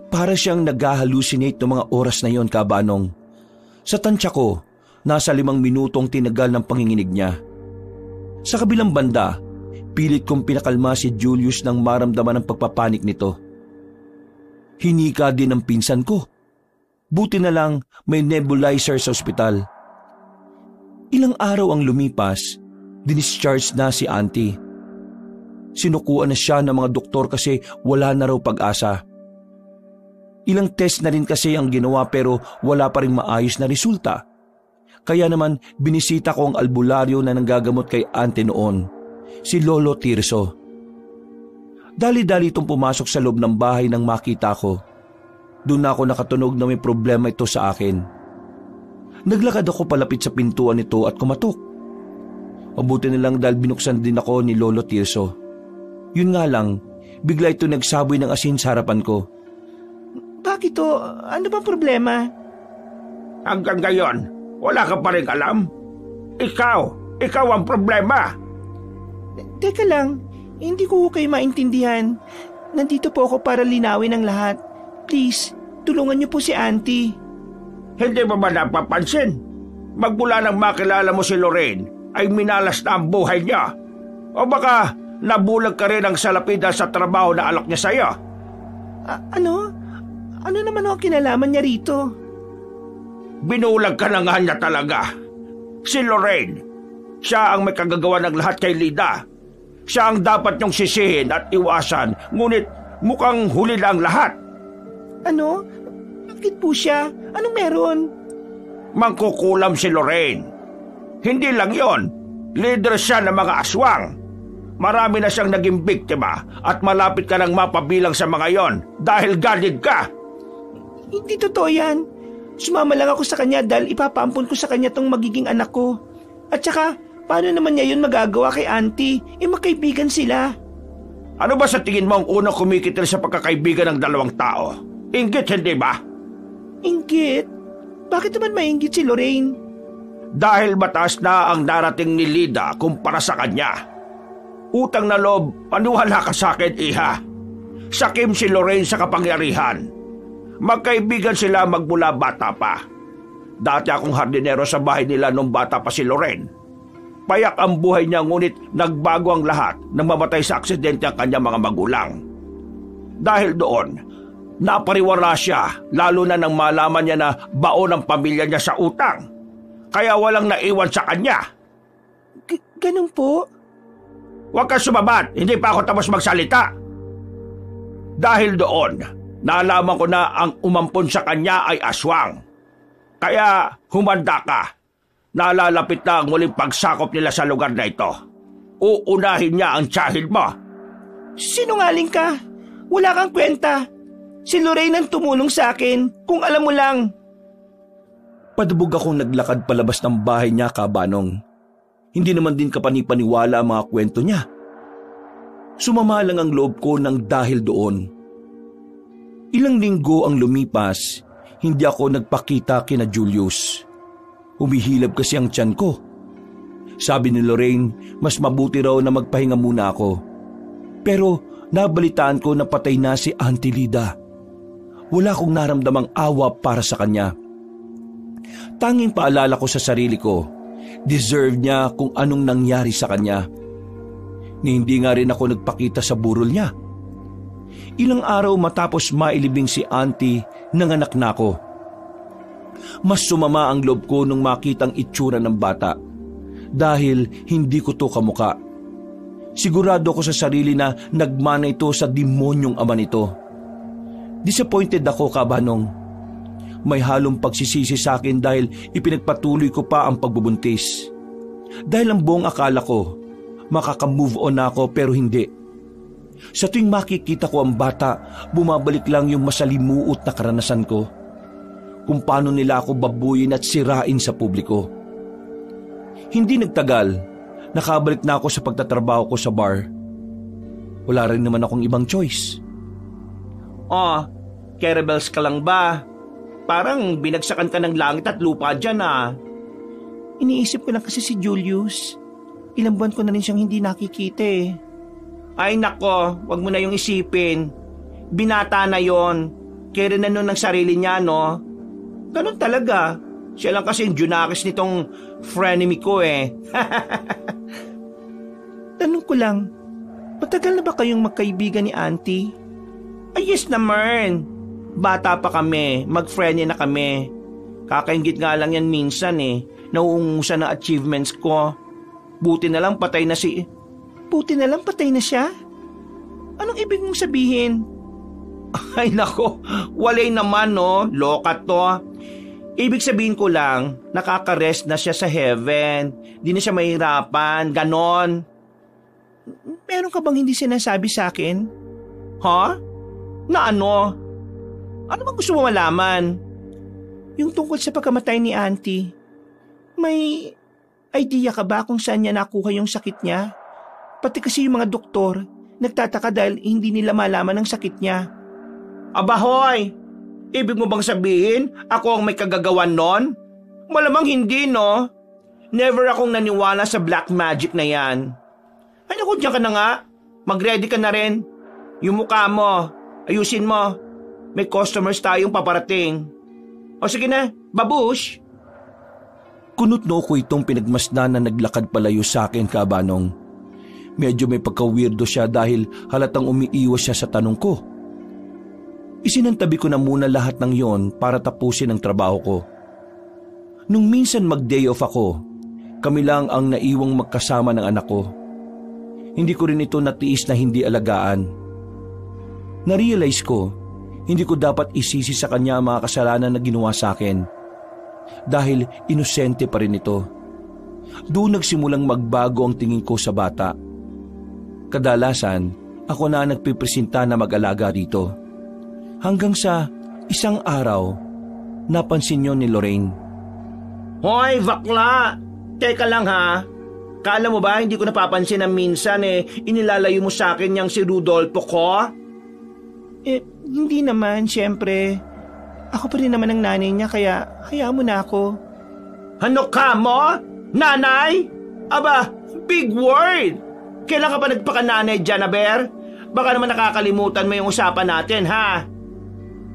Para siyang nag-hallucinate ng mga oras na yon, Kabanong. Sa tansya ko, nasa 5 minutong tinagal ng panginginig niya. Sa kabilang banda, pilit kong pinakalma si Julius nang maramdaman ang pagpapanik nito. Hinika din ang pinsan ko. Buti na lang may nebulizer sa ospital. Ilang araw ang lumipas, dinischarge na si auntie. Sinukuan na siya ng mga doktor kasi wala na raw pag-asa. Ilang test na rin kasi ang ginawa pero wala pa rin maayos na resulta. Kaya naman binisita ko ang albularyo na nanggagamot kay auntie noon, si Lolo Tirso. Dali-dali itong pumasok sa loob ng bahay nang makita ko. Doon ako nakatunog na may problema ito sa akin. Naglakad ako palapit sa pintuan nito at kumatok. Mabuti na lang dahil binuksan din ako ni Lolo Tirso. Yun nga lang, bigla ito nagsaboy ng asin sa harapan ko. Bakit to? Ano bang problema? Hanggang ngayon, wala ka pa rin alam? Ikaw ang problema. Teka lang, hindi ko kayo maintindihan. Nandito po ako para linawin ang lahat. Please, tulungan niyo po si auntie. Hindi mo ba napapansin? Magmula nang makilala mo si Lorraine, ay minalas na ang buhay niya. O baka nabulag ka rin ang salapida sa trabaho na alok niya sa'yo. Ano? Ano naman ang kinalaman niya rito? Binulag ka na nga niya talaga. Si Lorraine, siya ang may kagagawa ng lahat kay Lida. Siya ang dapat niyong sisihin at iwasan, ngunit mukhang huli lang lahat. Ano? Bakit po siya? Anong meron? Mangkukulam si Lorraine. Hindi lang yon, leader siya ng mga aswang. Marami na siyang naging biktima at malapit ka nang mapabilang sa mga yon dahil ganid ka. Hindi totoo yan. Sumama lang ako sa kanya dahil ipapaampun ko sa kanya tong magiging anak ko. At saka, paano naman niya yun magagawa kay auntie? Magkaibigan sila. Ano ba sa tingin mo ang unang kumikitil sa pagkakaibigan ng dalawang tao? Inggit, hindi ba? Inggit? Bakit naman mainggit si Lorraine? Dahil mataas na ang narating ni Lida kumpara sa kanya. Utang na loob, paniwala ka sa akin, iha. Sakim si Lorraine sa kapangyarihan. Magkaibigan sila magmula bata pa. Dati akong hardinero sa bahay nila nung bata pa si Lorraine. Payak ang buhay niya ngunit nagbago ang lahat nang mamatay sa aksidente ang kanyang mga magulang. Dahil doon, napariwara siya lalo na nang malaman niya na baon ang pamilya niya sa utang. Kaya walang naiwan sa kanya. Ganun po? Huwag kang sumabat, hindi pa ako tapos magsalita. Dahil doon, nalaman ko na ang umampon sa kanya ay aswang. Kaya humanda ka. Nalalapit na ang muling pagsakop nila sa lugar na ito. Uunahin niya ang tiyahid mo. Sinungaling ka. Wala kang kwenta. Si Lorraine ang tumulong sa akin, kung alam mo lang. Padubog akong naglakad palabas ng bahay niya, Kabanong. Hindi naman din kapanipaniwala ang mga kwento niya. Sumama lang ang loob ko nang dahil doon. Ilang linggo ang lumipas, hindi ako nagpakita kina Julius. Humihilab kasi ang tiyan ko. Sabi ni Lorraine, mas mabuti raw na magpahinga muna ako. Pero nabalitaan ko na patay na si Auntie Lida. Wala akong naramdamang awa para sa kanya. Tanging paalala ko sa sarili ko, deserve niya kung anong nangyari sa kanya. Ni hindi nga rin ako nagpakita sa burol niya. Ilang araw matapos mailibing si auntie, nanganak na ako. Mas sumama ang loob ko nung makitang itsura ng bata dahil hindi ko to kamuka. Sigurado ko sa sarili na nagmana ito sa demonyong ama nito. Disappointed ako, Kabanong. May halong pagsisisi sa akin dahil ipinagpatuloy ko pa ang pagbubuntis. Dahil ang buong akala ko, makaka-move on ako pero hindi. Sa tuwing makikita ko ang bata, bumabalik lang yung masalimuot na karanasan ko. Kung paano nila ako babuyin at sirain sa publiko. Hindi nagtagal, nakabalik na ako sa pagtatrabaho ko sa bar. Wala rin naman akong ibang choice. Oh, caravels ka lang ba? Parang binagsakan ka ng langit at lupa dyan ah. Iniisip ko lang kasi si Julius. Ilang buwan ko na rin siyang hindi nakikita eh. Ay nako, wag mo na yung isipin. Binata na yon. Kaya rin na nun ng sarili niya, no? Ganun talaga. Siya lang kasi yung junakis nitong frenemy ko eh. Tanong ko lang, matagal na ba kayong magkaibigan ni auntie? Ay yes naman. Bata pa kami, mag-friendly na kami. Kakaingit nga lang yan minsan eh. Nauungusan na achievements ko. Buti na lang patay na si... Buti na lang patay na siya? Anong ibig mong sabihin? Ay nako, walay naman no, loka to. Ibig sabihin ko lang, nakaka-rest na siya sa heaven. Di na siya mahirapan, ganon. Meron ka bang hindi sinasabi sa akin? Ha? Na ano? Ano bang gusto mo malaman? Yung tungkol sa pagkamatay ni auntie. May idea ka ba kung saan niya nakuha yung sakit niya? Pati kasi yung mga doktor, nagtataka dahil hindi nila malaman ang sakit niya. Abahoy! Ibig mo bang sabihin, ako ang may kagagawan nun? Malamang hindi, no? Never akong naniwala sa black magic na yan. Ay naku, diyan ka na nga. Mag-ready ka na rin. Yung mukha mo, ayusin mo. May customers tayong paparating. O sige na, babush! Kunot-no ko itong pinagmasdan na naglakad palayo sa akin, Kabanong. Medyo may pagka-weirdo siya dahil halatang umiiwas siya sa tanong ko. Isinantabi ko na muna lahat ng yon para tapusin ang trabaho ko. Nung minsan mag-day off ako, kami lang ang naiwang magkasama ng anak ko. Hindi ko rin ito natiis na hindi alagaan. Na-realize ko, hindi ko dapat isisi sa kanya ang mga kasalanan na ginawa sa akin. Dahil inosente pa rin ito. Doon nagsimulang magbago ang tingin ko sa bata. Kadalasan, ako na nagpipresenta na mag-alaga dito. Hanggang sa isang araw, napansin niyo ni Lorraine. Hoy, bakla! Teka lang ha. Kala mo ba hindi ko napapansin na minsan inilalayo mo sa akin yung si Rudolfo ko? Hindi naman, syempre. Ako pa rin naman ang nanay niya kaya hayaan mo na ako. Ano ka mo? Nanay? Aba, big word! Kailan ka pa nagpakananay dyan, Aber? Baka naman nakakalimutan mo yung usapan natin, ha?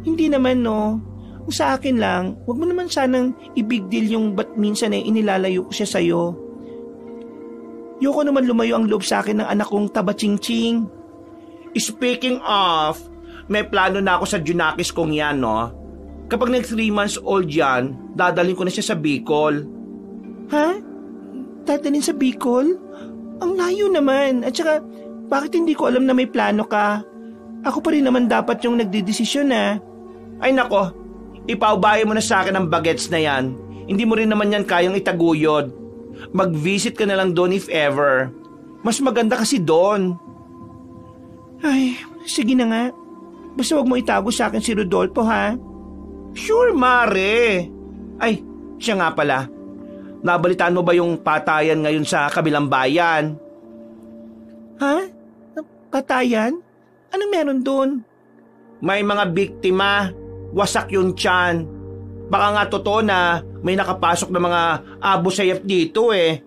Hindi naman, no. Sa akin lang, wag mo naman sanang i-big deal yung ba't minsan inilalayo ko siya sa'yo. Yoko naman lumayo ang loob sa akin ng anak kong taba-ching-ching. Speaking of, may plano na ako sa junakis kong yan, no? Kapag nag 3 months old yan, dadalhin ko na siya sa Bicol. Ha? Dadalhin sa Bicol? Ang layo naman. At saka, bakit hindi ko alam na may plano ka? Ako pa rin naman dapat yung nagdidesisyon na. Ay nako, ipaubayan mo na sa akin ang bagets na yan. Hindi mo rin naman yan kayang itaguyod. Mag-visit ka na lang doon if ever. Mas maganda kasi doon. Ay, sige na nga. Basta wag mo itago sa akin si Rodolfo, ha? Sure, Mare. Ay, siya nga pala. Nabalitaan mo ba yung patayan ngayon sa kabilang bayan? Ha? Patayan? Anong meron doon? May mga biktima. Wasak yung tiyan. Baka nga totoo na may nakapasok na mga Abu Sayyaf dito eh.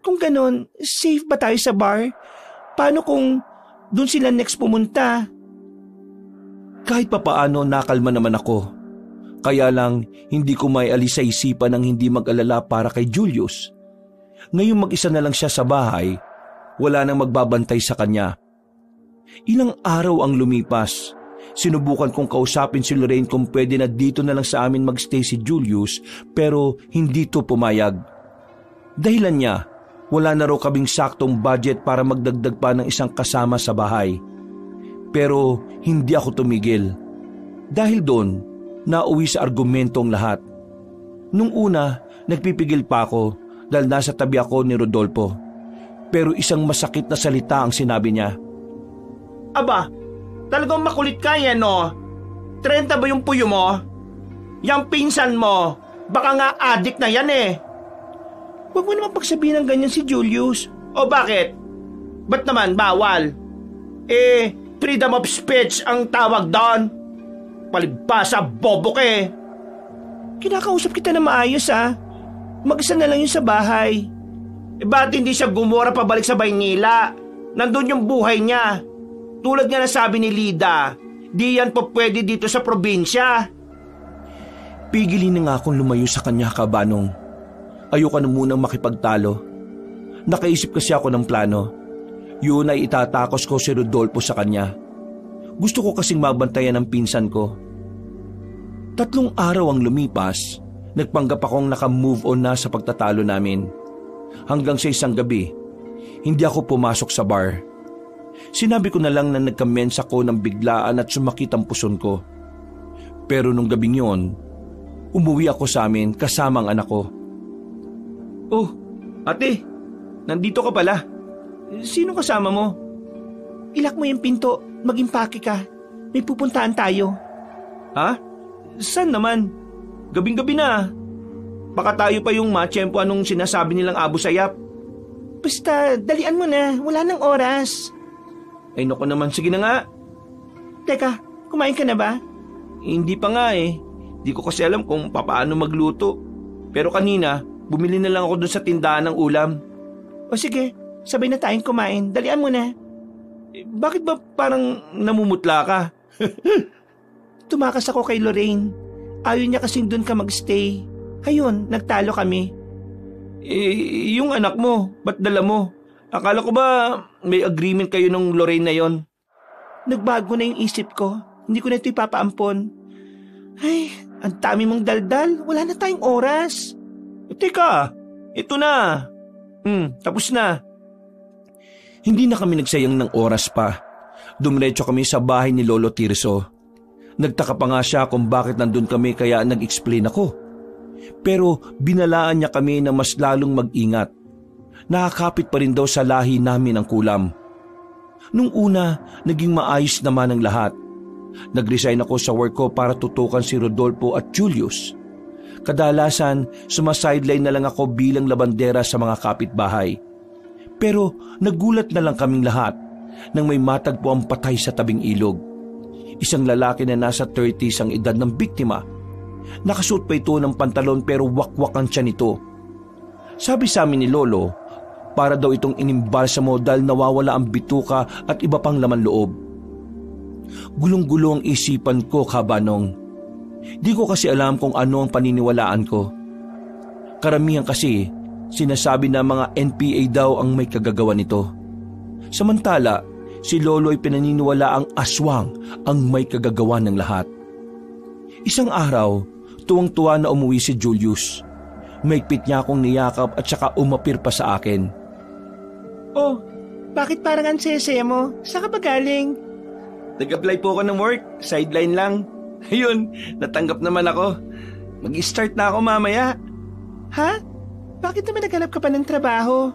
Kung ganon, safe ba tayo sa bar? Paano kung doon sila next pumunta? Kahit papaano nakalma naman ako. Kaya lang hindi ko may alis sa isipan ng hindi mag-alala para kay Julius. Ngayon mag-isa na lang siya sa bahay, wala nang magbabantay sa kanya. Ilang araw ang lumipas. Sinubukan kong kausapin si Lorraine kung pwede na dito na lang sa amin magstay si Julius pero hindi to pumayag. Dahilan niya, wala na raw kaming saktong budget para magdagdag pa ng isang kasama sa bahay. Pero hindi ako tumigil. Dahil doon, nauwi sa argumentong lahat. Nung una, nagpipigil pa ako dahil nasa tabi ako ni Rodolfo. Pero isang masakit na salita ang sinabi niya. Aba, talagang makulit ka yan, no? 30 ba yung puyo mo? Yang pinsan mo, baka nga adik na yan eh. Huwag mo naman pagsabihin ng ganyan si Julius. O bakit? Ba't naman bawal? Freedom of speech ang tawag doon. Palibasa, bobo ka eh. Kinakausap kita na maayos Mag-isa na lang yun sa bahay. Ba't hindi siya gumura pabalik sa Baynila? Nandun yung buhay niya. Tulad nga na sabi ni Lida, di yan po pwede dito sa probinsya. Pigilin na nga akong lumayo sa kanya, Kabanong. Ayoko na munang makipagtalo. Nakaisip kasi ako ng plano. Yun ay itatakos ko si Rodolfo sa kanya. Gusto ko kasing mabantayan ang pinsan ko. 3 araw ang lumipas, nagpanggap akong naka-move on na sa pagtatalo namin. Hanggang sa isang gabi, hindi ako pumasok sa bar. Sinabi ko na lang na nagkamens ako ng biglaan at sumakit ang puson ko. Pero nung gabing yon, umuwi ako sa amin kasama ang anak ko. Oh, ate, nandito ka pala. Sino kasama mo? Ilak mo yung pinto, mag-impake ka. May pupuntaan tayo. Ha? Saan naman? Gabing-gabi na. Baka tayo pa yung matsyempo anong sinasabi nilang Abu Sayyaf. Basta, dalian mo na. Wala nang oras. Ay naku naman, sige na nga. Teka, kumain ka na ba? Hindi pa nga eh. Di ko kasi alam kung papaano magluto. Pero kanina, bumili na lang ako dun sa tindahan ng ulam. O sige, sabay na tayong kumain. Dalian mo na. Bakit ba parang namumutla ka? Tumakas ako kay Lorraine. Ayaw niya kasing doon ka magstay. Ayun, nagtalo kami. Yung anak mo, ba't dala mo? Akala ko ba may agreement kayo ng Lorraine na yon? Nagbago na yung isip ko. Hindi ko na ito ipapaampon. Ay, ang dami mong daldal. Wala na tayong oras. Teka, ito na. Tapos na. Hindi na kami nagsayang ng oras pa. Dumiretso kami sa bahay ni Lolo Tirso. Nagtaka pa nga siya kung bakit nandun kami kaya nag-explain ako. Pero binalaan niya kami na mas lalong mag-ingat. Nakakapit pa rin daw sa lahi namin ang kulam. Nung una, naging maayos naman ang lahat. Nag-resign ako sa work ko para tutukan si Rodolfo at Julius. Kadalasan, sumasideline na lang ako bilang labandera sa mga kapitbahay. Pero nagulat na lang kaming lahat nang may matagpo ang patay sa tabing ilog. Isang lalaki na nasa 30s ang edad ng biktima. Nakasuot pa ito ng pantalon pero wakwak ang tiyan nito. Sabi sa amin ni Lolo, para daw itong inimbalsamo dahil nawawala ang bituka at iba pang laman loob. Gulong-gulo ang isipan ko, Kabanong. Di ko kasi alam kung ano ang paniniwalaan ko. Karamihan kasi, sinasabi na mga NPA daw ang may kagagawa nito. Samantala, si Lolo ay pinaniniwala ang aswang ang may kagagawa ng lahat. Isang araw, tuwang-tuwa na umuwi si Julius. Maigpit niya akong niyakap at saka umapir pa sa akin. Oh, bakit parang ang saya-saya mo? Saan ka ba galing? Nag-apply po ako ng work, sideline lang. Ayun, natanggap naman ako. Mag-start na ako mamaya. Ha? Bakit naman naghanap ka pa ng trabaho?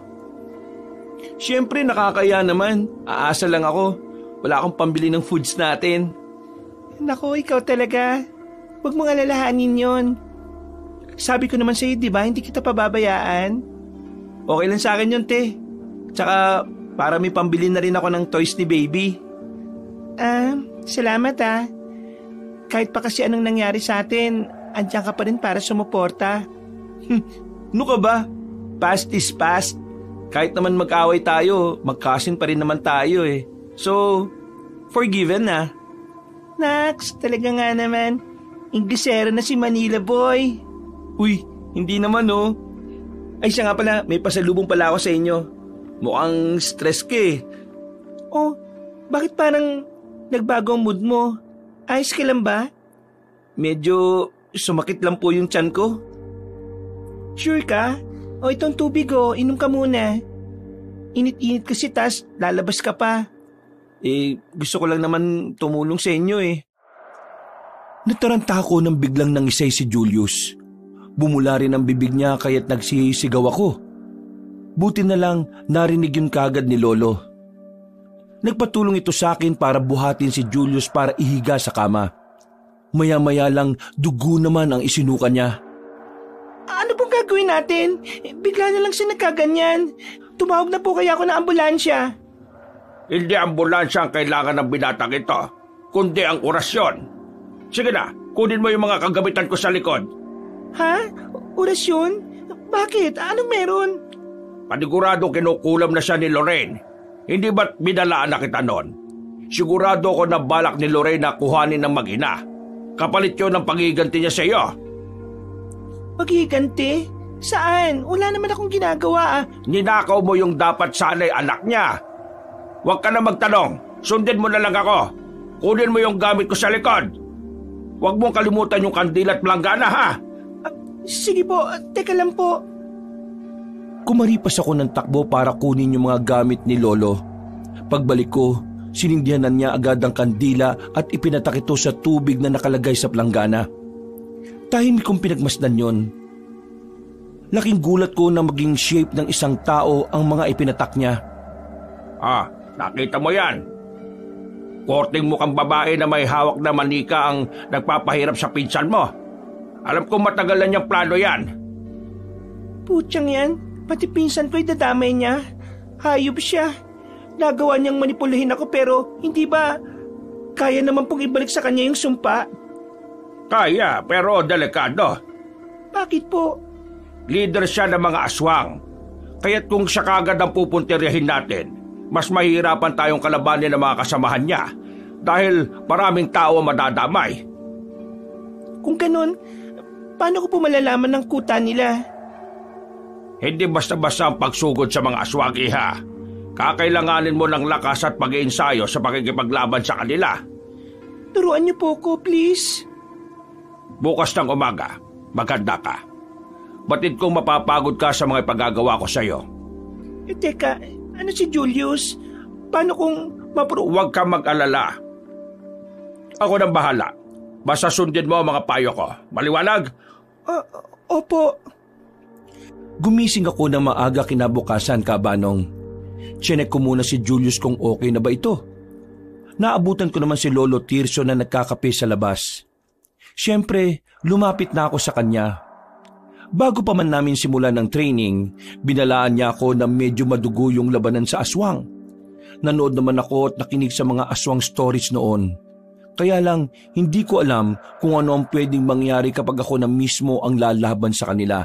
Siyempre nakakaya naman. Aasa lang ako. Wala akong pambili ng foods natin. Naku, ikaw talaga. Huwag mong alalahanin yon. Sabi ko naman sa'yo, di ba, hindi kita pababayaan. Okay lang sa akin yun, te. Tsaka para may pambili na rin ako ng toys ni baby. Salamat Kahit pa kasi anong nangyari sa atin, andiyan ka pa rin para sumuporta. Ano ka ba? Past is past. Kahit naman mag-away tayo, magkasin pa rin naman tayo eh. So, forgiven na. Nax, talaga nga naman. Inglesero na si Manila boy. Uy, hindi naman oh. Ay siya nga pala, may pasalubong pala ako sa inyo. Mukhang stress ka eh. Oh, Bakit parang nagbago ang mood mo? Ayos ka lang ba? Medyo sumakit lang po yung tiyan ko. Sure ka? O itong tubig inom ka muna. Init-init kasi tas lalabas ka pa. Gusto ko lang naman tumulong sa inyo eh. Nataranta ako nang biglang nangisay si Julius. Bumula rin ang bibig niya kaya't nagsisigaw ako. Buti na lang narinig yun kagad ni Lolo. Nagpatulong ito sa akin para buhatin si Julius para ihiga sa kama. Maya-maya lang dugo naman ang isinuka niya. Ano pong gagawin natin? Bigla na lang siya nagkaganyan. Tumawag na po kaya ako ng ambulansya. Hindi ambulansya ang kailangan ng binatang ito, kundi ang orasyon. Sige na, kunin mo yung mga kagamitan ko sa likod. Ha? Orasyon? Bakit? Anong meron? Panigurado kinukulam na siya ni Lorraine. Hindi ba't binalaan na kita noon? Sigurado ako na balak ni Lorraine na kuhanin ng mag-ina. Kapalit yun ng pagiganti niya sa iyo. Pagiganti? Saan? Wala naman akong ginagawa. Ninakaw mo yung dapat sana'y anak niya. Huwag ka na magtanong. Sundin mo na lang ako. Kunin mo yung gamit ko sa likod. Huwag mong kalimutan yung kandila at planggana, ha? Sige po, teka lang po. Kumaripas ako ng takbo para kunin yung mga gamit ni Lolo. Pagbalik ko, sinindyanan niya agad ang kandila at ipinatak ito sa tubig na nakalagay sa planggana. Tahimik kong pinagmasdan yon. Laking gulat ko na maging shape ng isang tao ang mga ipinatak niya. Nakita mo yan? Korting mukhang babae na may hawak na manika ang nagpapahirap sa pinsan mo. Alam kong matagal na niyang plano yan. Putyang yan, pati pinsan ko'y dadamay niya. Hayop siya. Nagawa niyang manipulahin ako pero hindi ba kaya naman pong ibalik sa kanya yung sumpa? Kaya, pero delikado. Bakit po? Leader siya ng mga aswang. Kaya't kung siya kagad ang pupuntiryahin natin, mas mahirapan tayong kalabanin ng mga kasamahan niya dahil maraming tao madadamay. Kung ganun, paano ko po malalaman ng kuta nila? Hindi basta-basta ang pagsugod sa mga aswang, iha. Kakailanganin mo ng lakas at pag-iensayo sa pakikipaglaban sa kanila. Turuan niyo po ko, please. Bukas ng umaga, maganda ka. Batid kong mapapagod ka sa mga ipagagawa ko sa'yo. Teka, ano si Julius? Paano kung Huwag kang mag-alala. Ako nang bahala. Basta sundin mo ang mga payo ko. Maliwanag? Opo. Gumising ako ng maaga kinabukasan, Kabanong. Chinek ko muna si Julius kung okay na ba ito. Naabutan ko naman si Lolo Tirso na nagkakape sa labas. Siyempre, lumapit na ako sa kanya. Bago pa man namin simulan ng training, binalaan niya ako na medyo madugo yung labanan sa aswang. Nanood naman ako at nakinig sa mga aswang stories noon. Kaya lang, hindi ko alam kung ano ang pwedeng mangyari kapag ako na mismo ang lalaban sa kanila.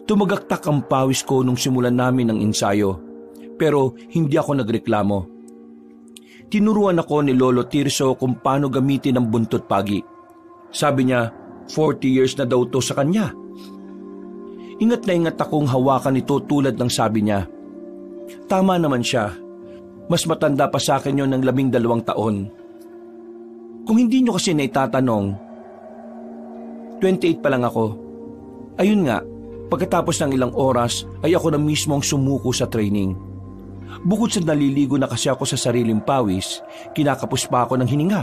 Tumagaktak ang pawis ko nung simulan namin ng ensayo, pero hindi ako nagreklamo. Tinuruan ako ni Lolo Tirso kung paano gamitin ang buntot pagi. Sabi niya, 40 years na daw to sa kanya. Ingat na ingat akong hawakan ito tulad ng sabi niya. Tama naman siya. Mas matanda pa sa akin yon ng 12 taon. Kung hindi nyo kasi naitatanong, 28 pa lang ako. Ayun nga, pagkatapos ng ilang oras ay ako na mismo ang sumuko sa training. Bukod sa naliligo na kasi ako sa sariling pawis, kinakapos pa ako ng hininga.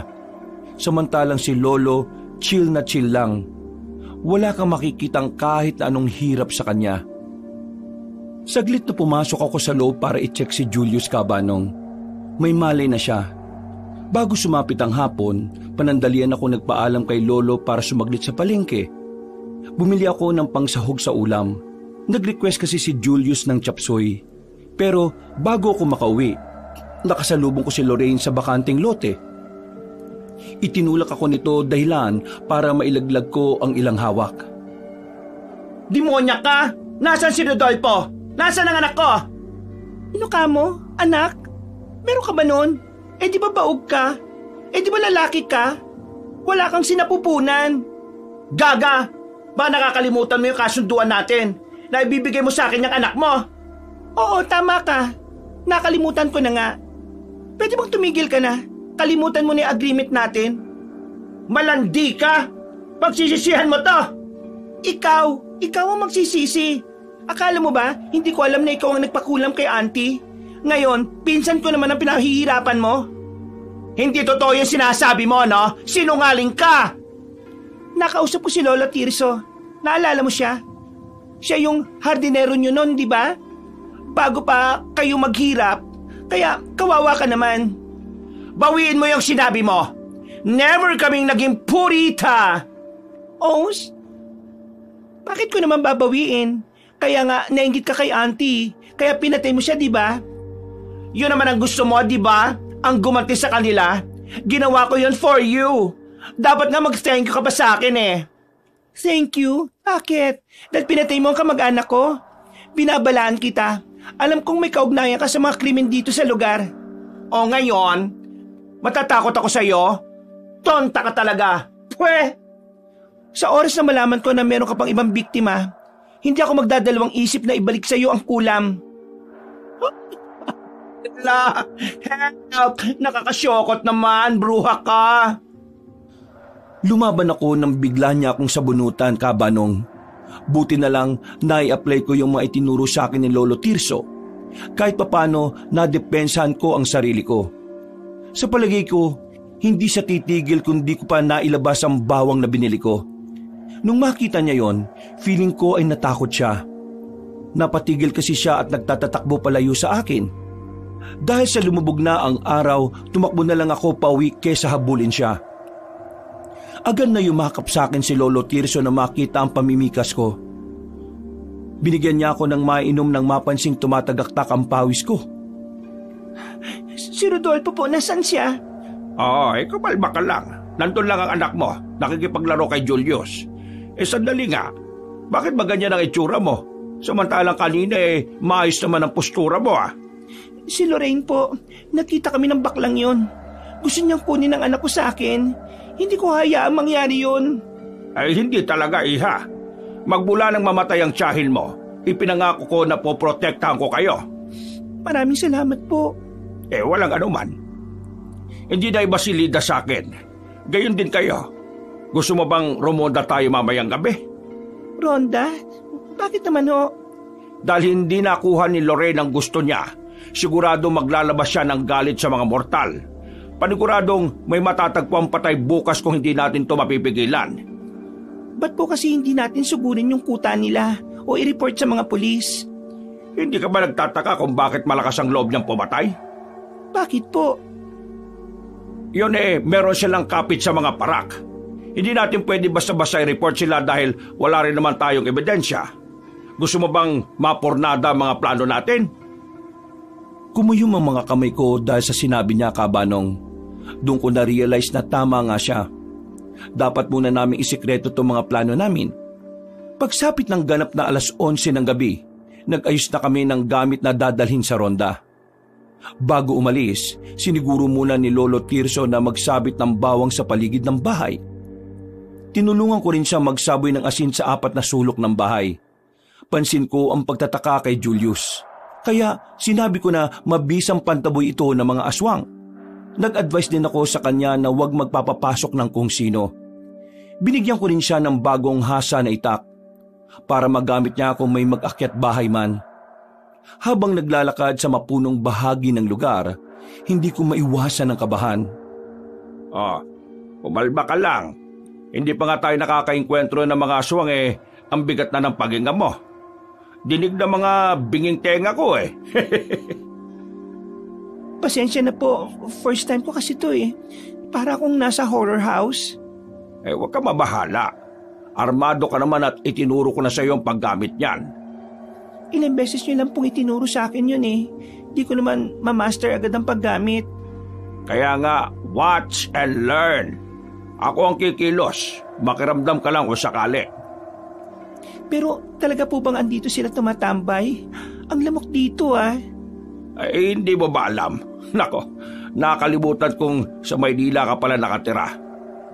Samantalang si Lolo, chill na chill lang. Wala kang makikitang kahit na anong hirap sa kanya. Saglit na pumasok ako sa loob para i-check si Julius, Kabanong. May malay na siya. Bago sumapit ang hapon, panandalian ako nagpaalam kay Lolo para sumaglit sa palengke. Bumili ako ng pangsahog sa ulam. Nag-request kasi si Julius ng chapsuy. Pero bago ako makauwi, nakasalubong ko si Lorraine sa bakanting lote. Itinulak ako nito dahilan para mailaglag ko ang ilang hawak. Demonya ka! Nasaan si Rodolfo? Nasaan ang anak ko? Ano ka mo? Anak? Meron ka ba nun? Di ba baog ka? Di ba lalaki ka? Wala kang sinapupunan. Gaga! Ba nakakalimutan mo yung kasunduan natin na ibibigay mo sa akin yung anak mo? Oo, tama ka. Nakalimutan ko na nga. Pwede bang tumigil ka na? Kalimutan mo na yung agreement natin. Malandi ka! Pagsisisihan mo to! Ikaw ang magsisisi. Akala mo ba, hindi ko alam na ikaw ang nagpakulam kay auntie? Ngayon, pinsan ko naman ang pinahihirapan mo. Hindi totoo yung sinasabi mo, no? Sinungaling ka! Nakausap ko si Lola Tirso. Naalala mo siya? Siya yung hardinero nyo noon, di ba? Bago pa kayo maghirap, kaya kawawa ka naman. Bawiin mo yung sinabi mo. Never kaming naging purita! Ous, bakit ko naman babawiin? Kaya nga, nainggit ka kay auntie. Kaya pinatay mo siya, di ba? Yun naman ang gusto mo, di ba? Ang gumanti sa kanila. Ginawa ko yun for you. Dapat nga mag-thank you ka pa sa akin eh. Thank you? Bakit? Dahil pinatay mo ang kamag-anak ko? Binabalaan kita. Alam kong may kaugnayan ka sa mga krimen dito sa lugar. O ngayon, matatakot ako sa'yo? Tonta ka talaga. Pwe! Sa oras na malaman ko na meron ka pang ibang biktima, hindi ako magdadalawang isip na ibalik sa iyo ang kulam. Help! Nakakasyokot naman, bruha ka. Lumaban ako nang bigla niya akong sabunutan, Kabanong. Buti na lang nai-apply ko yung mga itinuro sa akin ni Lolo Tirso. Kahit papano, nadepensahan ko ang sarili ko. Sa palagay ko, hindi siya titigil kundi ko pa nailabas ang bawang na binili ko. Nung makita niya yon, feeling ko ay natakot siya. Napatigil kasi siya at nagtatatakbo palayo sa akin. Dahil sa lumubog na ang araw, tumakbo na lang ako pauwi kesa habulin siya. Agad na yumakap sa akin si Lolo Tirso na makita ang pamimikas ko. Binigyan niya ako ng mainom nang mapansing tumatagaktak ang pawis ko. Si Rodolfo po, nasan siya? Kumalma ka lang. Nandun lang ang anak mo, nakikipaglaro kay Julius. Sandali nga, bakit ba ganyan ang itsura mo? Samantalang kanina maayos naman ang postura mo Si Lorraine po, nakita kami ng baklang yon. Gusto niyang kunin ang anak ko sa akin. Hindi ko hayaang mangyari yun. Hindi talaga, iha. Magmula nang mamatay ang tiyahin mo, ipinangako ko na poprotektahan ko kayo. Maraming salamat po. Walang anuman. Hindi na iba si Lida sa akin. Gayon din kayo. Gusto mo bang rumonda tayo mamayang gabi? Ronda? Bakit naman ho? Dahil hindi nakuha ni Lorraine ang gusto niya, sigurado maglalabas siya ng galit sa mga mortal. Paniguradong may matatagpuang patay bukas kung hindi natin to mapipigilan. Ba't po kasi hindi natin sugurin yung kuta nila o i-report sa mga pulis? Hindi ka ba nagtataka kung bakit malakas ang loob niyang pumatay? Bakit po? Yun meron silang kapit sa mga parak. Hindi natin pwede basta-basta i-report sila dahil wala rin naman tayong ebidensya. Gusto mo bang mapornada ang mga plano natin? Kumuyom ang mga kamay ko dahil sa sinabi niya, Kabanong. Doon ko na-realize na tama nga siya. Dapat muna namin isikreto itong mga plano namin. Pagsapit ng ganap na 11:00 ng gabi, nag-ayos na kami ng gamit na dadalhin sa ronda. Bago umalis, siniguro muna ni Lolo Tirso na magsabit ng bawang sa paligid ng bahay. Tinulungan ko rin siya magsaboy ng asin sa 4 na sulok ng bahay. Pansin ko ang pagtataka kay Julius. Kaya sinabi ko na mabisang pantaboy ito ng mga aswang. Nag-advise din ako sa kanya na huwag magpapapasok ng kung sino. Binigyan ko rin siya ng bagong hasa na itak para magamit niya kung may mag-akyat bahay man. Habang naglalakad sa mapunong bahagi ng lugar, hindi ko maiwasan ng kabahan. Umalma ka lang. Hindi pa nga tayo nakakainkwentro ng mga aswang ang bigat na ng paghinga mo. Dinig na mga binging tenga ko Pasensya na po, first time ko kasi to Para akong nasa horror house. Huwag ka mabahala. Armado ka naman at itinuro ko na sa iyo ang paggamit niyan. Ilang beses niyo lang pong itinuro sa akin yun Di ko naman ma-master agad ang paggamit. Kaya nga, watch and learn. Ako ang kikilos. Makiramdam ka lang kung sakali. Pero talaga po bang andito sila tumatambay? Ang lamok dito Hindi mo ba alam? Nako, nakalimutan kong sa Maynila ka pala nakatira.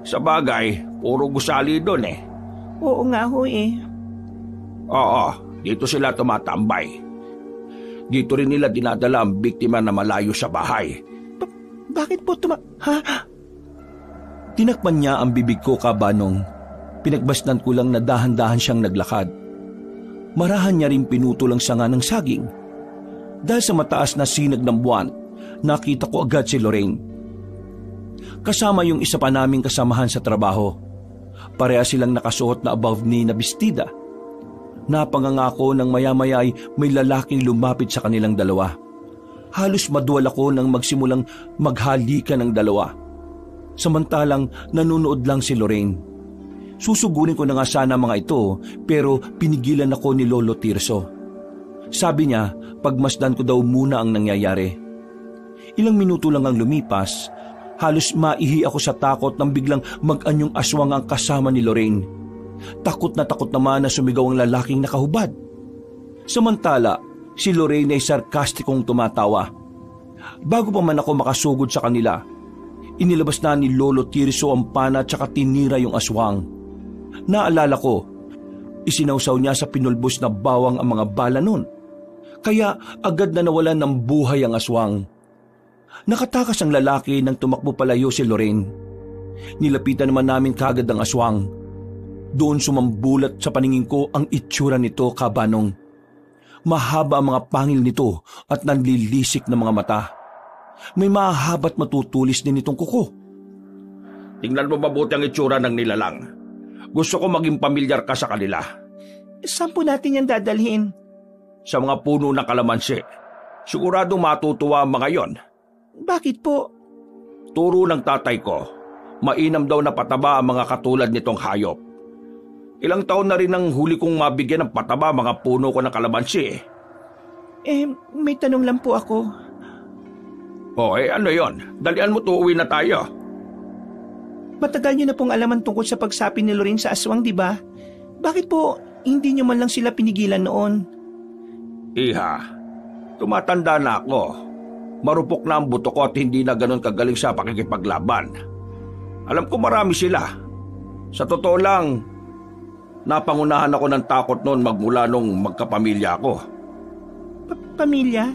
Sa bagay, puro gusali doon Oo nga ho Oo, dito sila tumatambay. Dito rin nila dinadala ang biktima na malayo sa bahay. Bakit po Ha? Tinakpan niya ang bibig ko, Kabanong. Pinagbasnan ko lang na dahan-dahan siyang naglakad. Marahan niya rin pinutol ang sanga ng saging. Dahil sa mataas na sinag ng buwan, nakita ko agad si Lorraine. Kasama yung isa pa naming kasamahan sa trabaho. Pareha silang nakasuot na above knee na bestida. Napangangako ng maya-maya ay may lalaking lumapit sa kanilang dalawa. Halos maduwal ako nang magsimulang maghalikan ng dalawa. Samantalang nanonood lang si Lorraine. Susugurin ko na nga sana mga ito pero pinigilan ako ni Lolo Tirso. Sabi niya pagmasdan ko daw muna ang nangyayari. Ilang minuto lang ang lumipas, halos maihi ako sa takot nang biglang mag-anyong aswang ang kasama ni Lorraine. Takot naman na sumigaw ang lalaking nakahubad. Samantala, si Lorraine ay sarkastikong tumatawa. Bago pa man ako makasugod sa kanila, inilabas na ni Lolo Tirso ang pana at saka tinira yung aswang. Naalala ko, isinawsaw niya sa pinulbos na bawang ang mga bala nun. Kaya agad na nawalan ng buhay ang aswang. Nakatakas ang lalaki nang tumakbo palayo si Lorraine. Nilapitan naman namin kagad ang aswang. Doon sumambulat sa paningin ko ang itsura nito, Kabanong. Mahaba ang mga pangil nito at nanlilisik na mga mata. May mahahaba't matutulis din itong kuko. Tingnan mo mabuti ang itsura ng nilalang. Gusto ko maging pamilyar ka sa kanila. Saan po natin yan dadalhin? Sa mga puno ng kalamansi. Siguradong matutuwa ang mga yon. Bakit po? Turo ng tatay ko, mainam daw na pataba ang mga katulad nitong hayop. Ilang taon na rin ang huli kong mabigyan ng pataba mga puno ko ng kalamansi. May tanong lang po ako. Ano yon? Dalian mo to, uwi na tayo. Matagal niyo na pong alaman tungkol sa pagsapi ni Lorraine sa aswang, di ba? Bakit po hindi niyo man lang sila pinigilan noon? Iha, tumatanda na ako. Marupok na ang buto ko at hindi na ganun kagaling sa pakikipaglaban. Alam ko marami sila. Sa totoo lang, napangunahan ako ng takot noon magmula nung magkapamilya ako. Pamilya?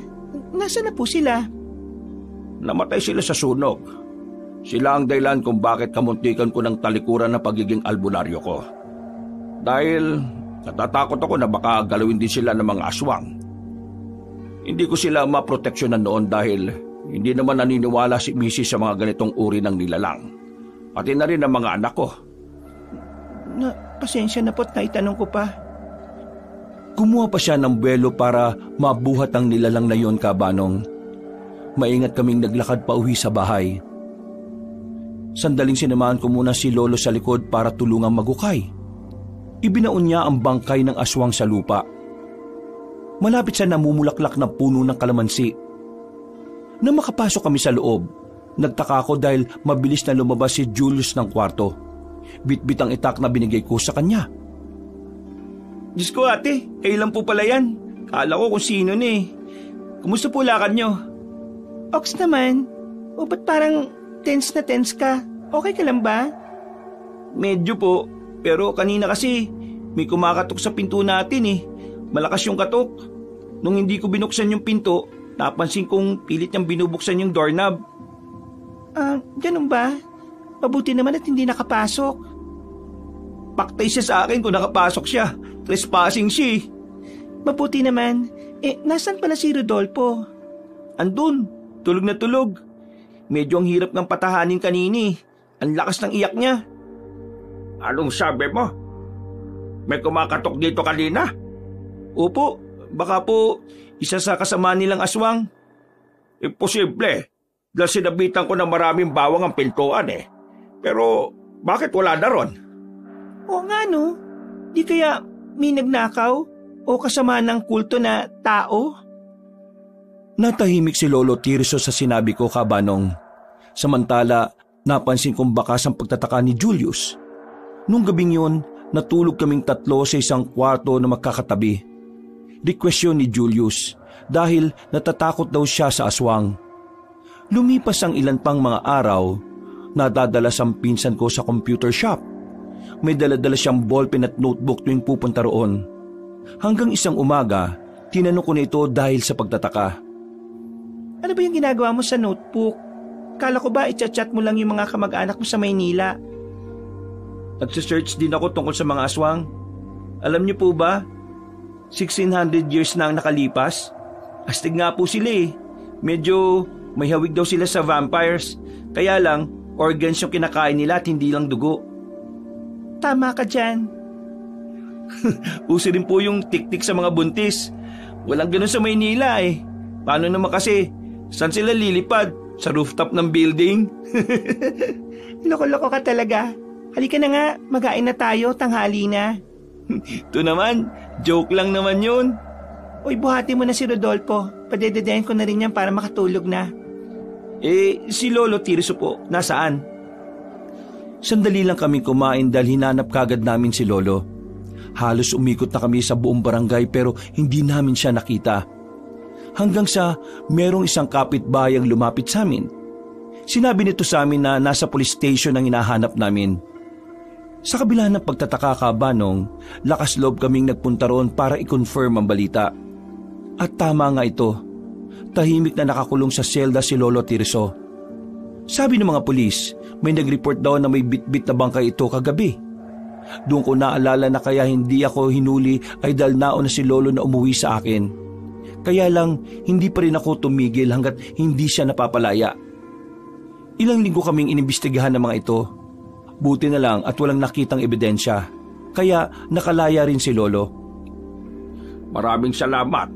Nasaan na po sila? Namatay sila sa sunog. Sila ang dahilan kung bakit kamuntikan ko ng talikuran ng pagiging albunaryo ko. Dahil natatakot ako na baka galawin din sila ng mga aswang. Hindi ko sila maproteksyonan noon dahil hindi naman naniniwala si Mrs. sa mga ganitong uri ng nilalang. Pati na rin ang mga anak ko. Pasensya na po't naitanong ko pa. Kumuha pa siya ng buwelo para mabuhat ang nilalang na yon, Kabanong. Maingat kaming naglakad pa uwi sa bahay. Sandaling sinamahan ko muna si Lolo sa likod para tulungang magukay. Ibinaon niya ang bangkay ng aswang sa lupa. Malapit sa namumulaklak na puno ng kalamansi. Nang makapasok kami sa loob, nagtaka ako dahil mabilis na lumabas si Julius ng kwarto. Bit-bit ang itak na binigay ko sa kanya. Diyos ko ate, kayo lang po pala yan. Kala ko kung sino na eh. Kumusta po lakad nyo? Ox naman. O ba't parang tense na tense ka? Okay ka lang ba? Medyo po, pero kanina kasi may kumakatok sa pinto natin eh. Malakas yung katok. Nung hindi ko binuksan yung pinto, napansin kong pilit niyang binubuksan yung doorknob. Ganun ba? Mabuti naman at hindi nakapasok. Paktay siya sa akin kung nakapasok siya. Trespassing siya. Mabuti naman. Nasaan pala si Rodolfo? Andun, tulog na tulog. Medyo ang hirap ng patahanin kanini. Ang lakas ng iyak niya. Anong sabi mo? May kumakatok dito kanina? Opo, baka po isa sa kasama nilang aswang. Imposible. Dahil sinabitan ko na maraming bawang ang pintuan eh. Pero bakit wala na ron? Oo nga no. Di kaya may nagnakaw o kasama ng kulto na tao? Natahimik si Lolo Tirso sa sinabi ko, Kabanong. Samantala, napansin kong bakas ang pagtataka ni Julius. Nung gabing yun, natulog kaming tatlo sa isang kwarto na magkakatabi. Request yun ni Julius dahil natatakot daw siya sa aswang. Lumipas ang ilan pang mga araw, nadadalas ang pinsan ko sa computer shop. May daladala siyang ballpen at notebook tuwing pupunta roon. Hanggang isang umaga, tinanong ko na ito dahil sa pagtataka. Ano ba yung ginagawa mo sa notebook? Kala ko ba i-chat mo lang yung mga kamag-anak mo sa Maynila? Nagsisearch din ako tungkol sa mga aswang. Alam niyo po ba, 1600 years na ang nakalipas. Astig nga po sila eh. Medyo may hawig daw sila sa vampires. Kaya lang, organs yung kinakain nila at hindi lang dugo. Tama ka dyan. Uso rin po yung tik-tik sa mga buntis. Walang ganun sa Maynila eh. Paano naman kasi, saan sila lilipad? Sa rooftop ng building? Loko-loko ka talaga. Halika na nga, mag-ain na tayo, tanghali na. Ito naman, joke lang naman yun. Uy, buhati mo na si Rodolfo. Padededayan ko na rin yan para makatulog na. Si Lolo Tirso po, nasaan? Sandali lang kaming kumain dahil hinanap kagad namin si Lolo. Halos umikot na kami sa buong barangay pero hindi namin siya nakita. Hanggang sa merong isang kapitbayang lumapit sa amin. Sinabi nito sa amin na nasa police station ang hinahanap namin. Sa kabila ng pagtataka kabanong, lakas loob kaming nagpunta roon para i-confirm ang balita. At tama nga ito, tahimik na nakakulong sa selda si Lolo Tirso. Sabi ng mga pulis, may nag-report daw na may bit-bit na bangkay ito kagabi. Doon ko naalala na kaya hindi ako hinuli ay dahil nauna si Lolo na umuwi sa akin. Kaya lang, hindi pa rin ako tumigil hanggat hindi siya napapalaya. Ilang linggo kaming inimbestigahan ng mga ito. Buti na lang at walang nakitang ebidensya. Kaya nakalaya rin si Lolo. Maraming salamat.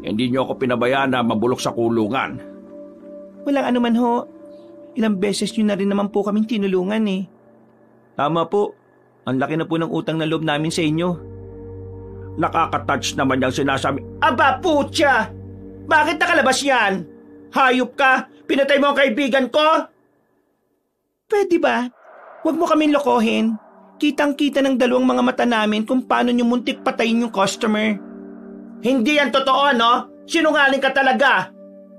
Hindi niyo ako pinabayaan na mabulok sa kulungan. Walang anuman ho. Ilang beses nyo na rin naman po kaming tinulungan eh. Tama po. Ang laki na po ng utang na loob namin sa inyo. Nakaka-touch naman yung sinasabi. Aba, putya! Bakit nakalabas yan? Hayop ka? Pinatay mo ang kaibigan ko? Pwede ba? Huwag mo kaming lokohin. Kitang-kita ng dalawang mga mata namin kung paano nyo muntik patayin yung customer. Hindi yan totoo, no? Sinungaling ka talaga.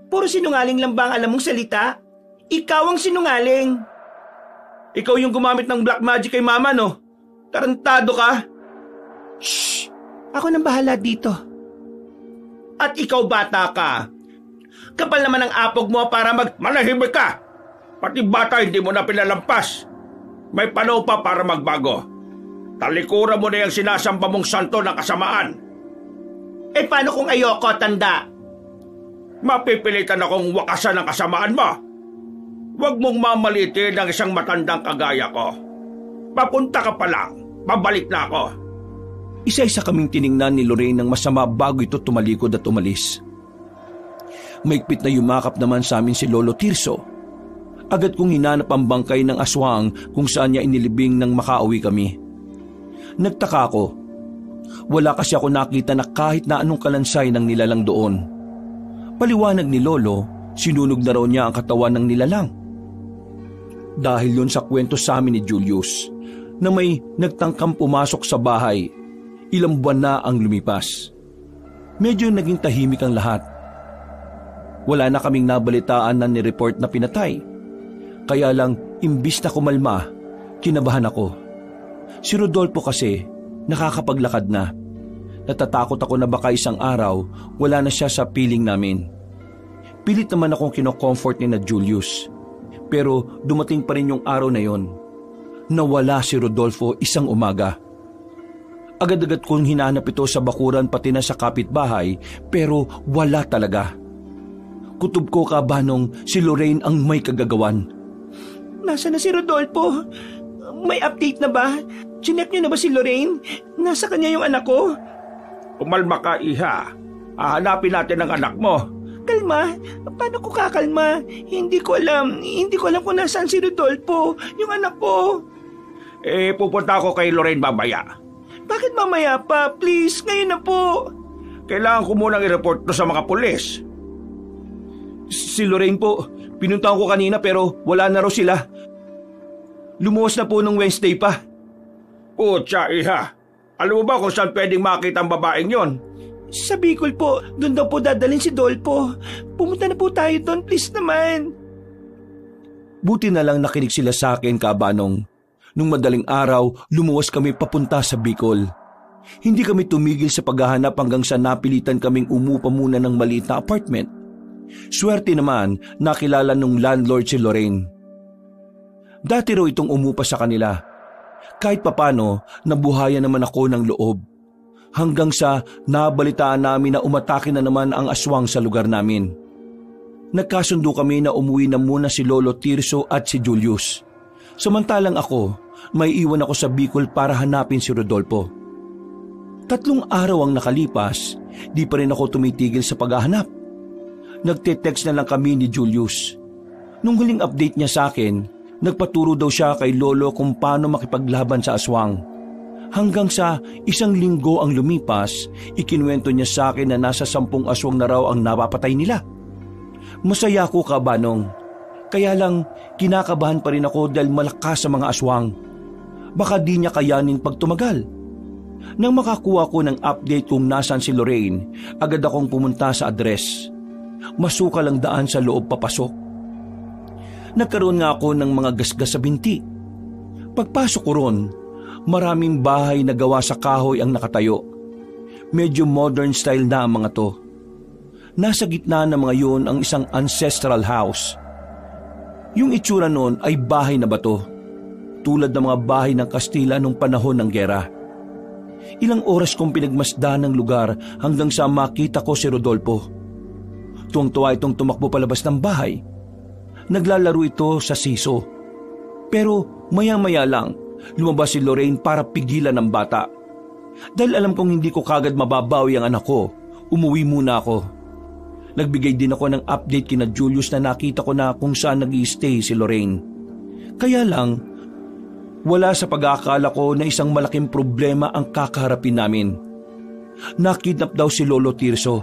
Puro sinungaling lang ba ang alam mong salita? Ikaw ang sinungaling. Ikaw yung gumamit ng black magic kay mama, no? Tarantado ka. Shh! Ako nang bahala dito. At ikaw, bata ka. Kapal naman ang apog mo para manahimik ka. Pati bata hindi mo na pinalampas. May panahon pa para magbago. Talikuran mo na yung sinasamba mong santo ng kasamaan. Eh paano kung ayoko, tanda? Mapipilitan akong wakasan ng kasamaan mo. Huwag mong mamalitin ng isang matandang kagaya ko. Papunta ka pa lang. Babalik na ako. Isa-isa kaming tiningnan ni Lorraine ng masama bago ito tumalikod at umalis. Maigpit na yumakap naman sa amin si Lolo Tirso. Agad kong hinanap ang bangkay ng aswang kung saan niya inilibing nang makauwi kami. Nagtaka ako. Wala kasi ako nakita na kahit na anong kalansay ng nilalang doon. Paliwanag ni Lolo, sinunog na raw niya ang katawan ng nilalang. Dahil yun sa kwento sa amin ni Julius, na may nagtangkang pumasok sa bahay. Ilang buwan na ang lumipas. Medyo naging tahimik ang lahat. Wala na kaming nabalitaan na nireport na pinatay. Kaya lang, imbis na kumalma, kinabahan ako. Si Rodolfo kasi, nakakapaglakad na. Natatakot ako na baka isang araw, wala na siya sa piling namin. Pilit naman akong kinocomfort ni na Julius. Pero dumating pa rin yung araw na yon. Nawala si Rodolfo isang umaga. Agad-agad kong hinanap ito sa bakuran pati na sa kapitbahay pero wala talaga. Kutob ko kabanong si Lorraine ang may kagagawan. Nasaan na si Rodolfo? May update na ba? Chinek niyo na ba si Lorraine? Nasa kanya yung anak ko? Umalma ka, iha. Hahanapin natin ang anak mo. Kalma? Paano ko kakalma? Hindi ko alam kung nasaan si Rodolfo, yung anak ko. Pupunta ako kay Lorraine mamaya. Bakit mamaya pa? Please, ngayon na po. Kailangan ko munang i-report to sa mga pulis. Si Lorraine po, pinuntahan ko kanina pero wala na raw sila. Lumuwas na po nung Wednesday pa. Putya, iha. Alam mo ba kung saan pwedeng makita ang babaeng yon? Sa Bicol po, doon daw po dadalhin si Dolpo. Pumunta na po tayo doon, please naman. Buti na lang nakinig sila sa akin, kabanong. Nung madaling araw, lumuwas kami papunta sa Bicol. Hindi kami tumigil sa paghahanap hanggang sa napilitan kaming umupa muna ng maliit na apartment. Swerte naman nakilala nung landlord si Lorraine. Dati raw itong umupa sa kanila. Kahit papano, nabuhayan naman ako ng loob. Hanggang sa nabalitaan namin na umatake na naman ang aswang sa lugar namin. Nagkasundo kami na umuwi na muna si Lolo Tirso at si Julius. Samantalang ako, may iwan ako sa Bicol para hanapin si Rodolfo. 3 araw ang nakalipas, di pa rin ako tumitigil sa paghahanap. Nagte-text na lang kami ni Julius. Nung huling update niya sa akin, nagpaturo daw siya kay Lolo kung paano makipaglaban sa aswang. Hanggang sa 1 linggo ang lumipas, ikinuwento niya sa akin na nasa 10 aswang na raw ang napapatay nila. Masaya ako, Kabanong. Kaya lang, kinakabahan pa rin ako dahil malakas sa mga aswang. Baka di niya kayanin pag tumagal. Nang makakuha ko ng update kung nasan si Lorraine, agad akong pumunta sa address. Masukal ang daan sa loob papasok. Nagkaroon nga ako ng mga gasgas sa binti. Pagpasok ko ron, maraming bahay na gawa sa kahoy ang nakatayo. Medyo modern style na ang mga to. Nasa gitna ng mga yun ang isang ancestral house. Yung itsura noon ay bahay na bato, tulad ng mga bahay ng Kastila nung panahon ng gera. Ilang oras kong pinagmasdan ng lugar hanggang sa makita ko si Rodolfo. Tuwang-tuwa itong tumakbo palabas ng bahay. Naglalaro ito sa siso. Pero maya-maya lang, lumabas si Lorraine para pigilan ng bata. Dahil alam kong hindi ko kagad mababawi ang anak ko, umuwi muna ako. Nagbigay din ako ng update kina Julius na nakita ko na kung saan nag-i-stay si Lorraine. Kaya lang, wala sa pag-aakala ko na isang malaking problema ang kakaharapin namin. Nakidnap daw si Lolo Tirso,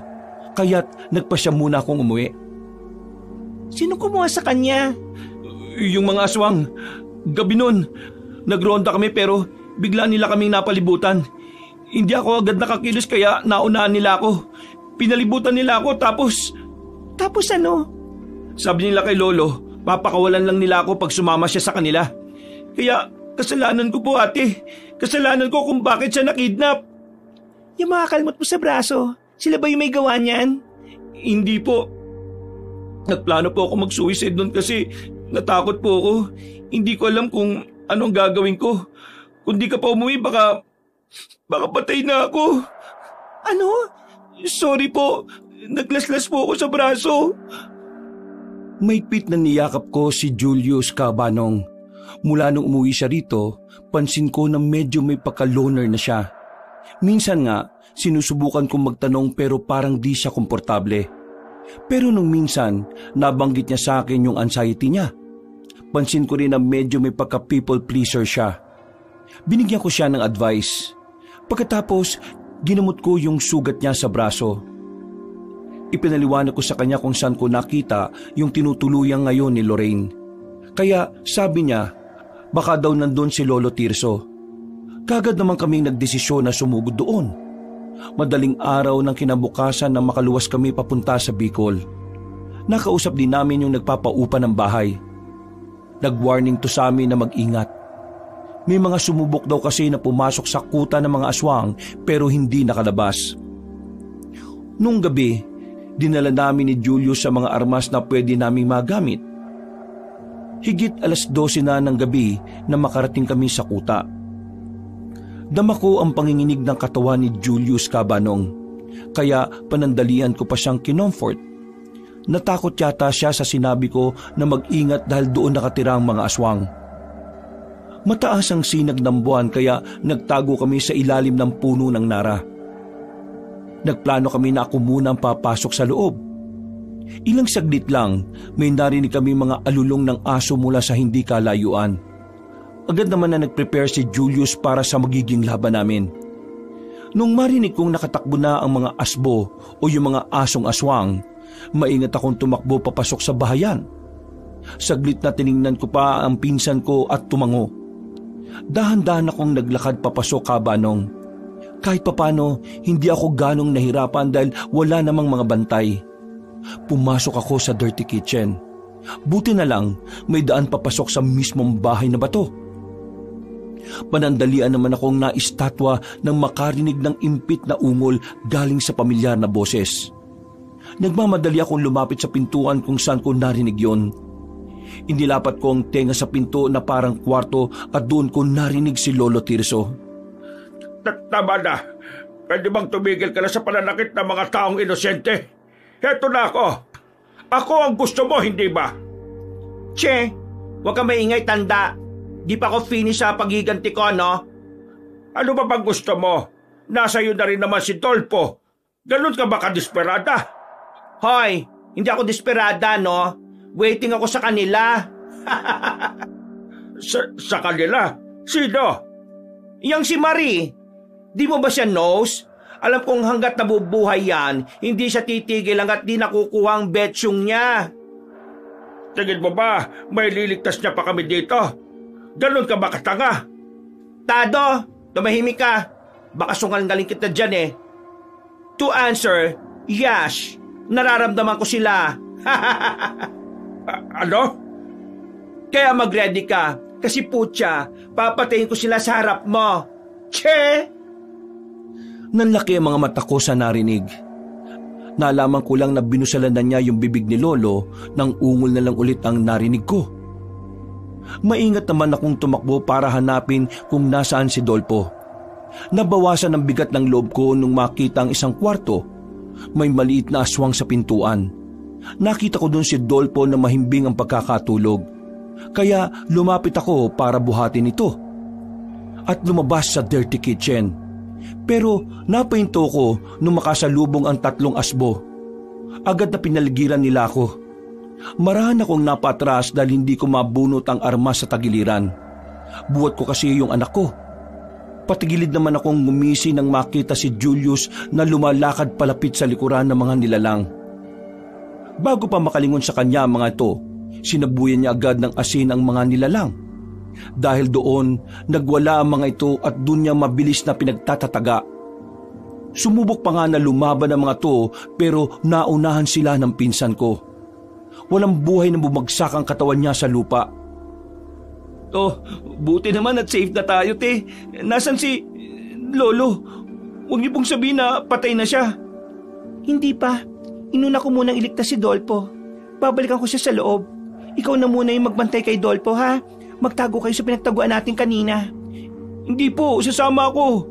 kaya't nagpasya muna akong umuwi. Sino kumuha sa kanya? Yung mga aswang. Gabi nun, nagronda kami pero bigla nila kaming napalibutan. Hindi ako agad nakakilos kaya naunahan nila ako. Pinalibutan nila ako tapos... Tapos ano? Sabi nila kay Lolo, papakawalan lang nila ako pag sumama siya sa kanila. Kaya kasalanan ko po, ate. Kasalanan ko kung bakit siya nakidnap. Yung mga kalmot mo sa braso, sila ba yung may gawa niyan? Hindi po. Nagplano po ako mag-suicide doon kasi natakot po ako. Hindi ko alam kung anong gagawin ko. Kung di ka pa umuwi, baka patay na ako. Ano? Sorry po, naglaslas po ako sa braso. Maigpit na niyakap ko si Julius, Kabanong. Mula nung umuwi siya rito, pansin ko na medyo may pagka-loner na siya. Minsan nga, sinusubukan kong magtanong pero parang di siya komportable. Pero nung minsan, nabanggit niya sa akin yung anxiety niya. Pansin ko rin na medyo may pagka-people pleaser siya. Binigyan ko siya ng advice. Pagkatapos, ginamot ko yung sugat niya sa braso. Ipinaliwanag ko sa kanya kung saan ko nakita yung tinutuluyan ngayon ni Lorraine. Kaya sabi niya, baka daw nandun si Lolo Tirso. Kagad naman kaming nagdesisyon na sumugod doon. Madaling araw ng kinabukasan na makaluwas kami papunta sa Bicol. Nakausap din namin yung nagpapaupa ng bahay. Nag-warning to sa amin na mag-ingat. May mga sumubok daw kasi na pumasok sa kuta ng mga aswang pero hindi nakalabas. Nung gabi, dinala namin ni Julius sa mga armas na pwede naming magamit. Higit 12:00 na ng gabi na makarating kami sa kuta. Dama ko ang panginginig ng katawan ni Julius, Kabanong, kaya panandalian ko pa siyang kinomfort. Natakot yata siya sa sinabi ko na mag-ingat dahil doon nakatira ang mga aswang. Mataas ang sinag ng buwan kaya nagtago kami sa ilalim ng puno ng nara. Nagplano kami na ako muna ang papasok sa loob. Ilang saglit lang, may narinig kami mga alulong ng aso mula sa hindi kalayuan. Agad naman na nag-prepare si Julius para sa magiging laban namin. Nung marinig kong nakatakbo na ang mga asbo o yung mga asong aswang, maingat akong tumakbo papasok sa bahayan. Saglit na tiningnan ko pa ang pinsan ko at tumango. Dahan-dahan akong naglakad papasok, Kabanong. Kahit papano, hindi ako ganong nahirapan dahil wala namang mga bantay. Pumasok ako sa dirty kitchen. Buti na lang, may daan papasok sa mismong bahay na bato. Panandalian naman akong naistatwa nang makarinig ng impit na ungol galing sa pamilyar na boses. Nagmamadali akong lumapit sa pintuan kung saan ko narinig yon. Inilapat ko ang tenga sa pinto na parang kwarto at doon ko narinig si Lolo Tirso. Tama na. Pwede bang tumigil ka na sa pananakit ng mga taong inosente? Heto na ako. Ako ang gusto mo, hindi ba? Che, huwag kang maingay, tanda. Di pa ako finish sa paghiganti ko, no? Ano ba bang gusto mo? Nasa iyo na rin naman si Dolpo. Ganun ka ba kadesperada? Hoy, hindi ako desperada, no? Waiting ako sa kanila. Sa kanila? Sino? Yang si Marie. Di mo ba siya knows? Alam kong hanggat nabubuhay yan, hindi siya titigil hanggat di nakukuha ang betsyong niya. Tingin mo ba may liligtas niya pa kami dito? Ganun ka ba katanga? Tado, tumahimik ka. Baka sungal-galing kita dyan eh. To answer, yes, nararamdaman ko sila. Ano? Kaya mag-ready ka, kasi putya, papatayin ko sila sa harap mo. Che! Nanlaki ang mga mata ko sa narinig. Nalaman ko lang na binusalan na niya yung bibig ni Lolo nang ungol na lang ulit ang narinig ko. Maingat naman akong tumakbo para hanapin kung nasaan si Dolpo. Nabawasan ang bigat ng loob ko nung makita ang isang kwarto. May maliit na aswang sa pintuan. Nakita ko doon si Dolpo na mahimbing ang pagkakatulog. Kaya lumapit ako para buhatin ito. At lumabas sa dirty kitchen. Pero napahinto ko nung makasalubong ang 3 asbo. Agad na pinaligiran nila ako. Marahan akong napatras dahil hindi ko mabunot ang armas sa tagiliran. Buhat ko kasi yung anak ko. Patigilid naman akong ngumisi nang makita si Julius na lumalakad palapit sa likuran ng mga nilalang. Bago pa makalingon sa kanya mga ito, sinabuyan niya agad ng asin ang mga nilalang. Dahil doon, nagwala ang mga ito at doon niya mabilis na pinagtatataga. Sumubok pa nga na lumaban ang mga to pero naunahan sila ng pinsan ko. Walang buhay na bumagsak ang katawan niya sa lupa. Oh, buti naman at safe na tayo, te. Nasaan si Lolo? Huwag niyo pong sabihin na patay na siya. Hindi pa. Inuna ko munang iligtas si Dolpo. Babalikan ko siya sa loob. Ikaw na muna yung magbantay kay Dolpo, ha? Magtago kayo sa pinagtaguan natin kanina. Hindi po, sasama ako.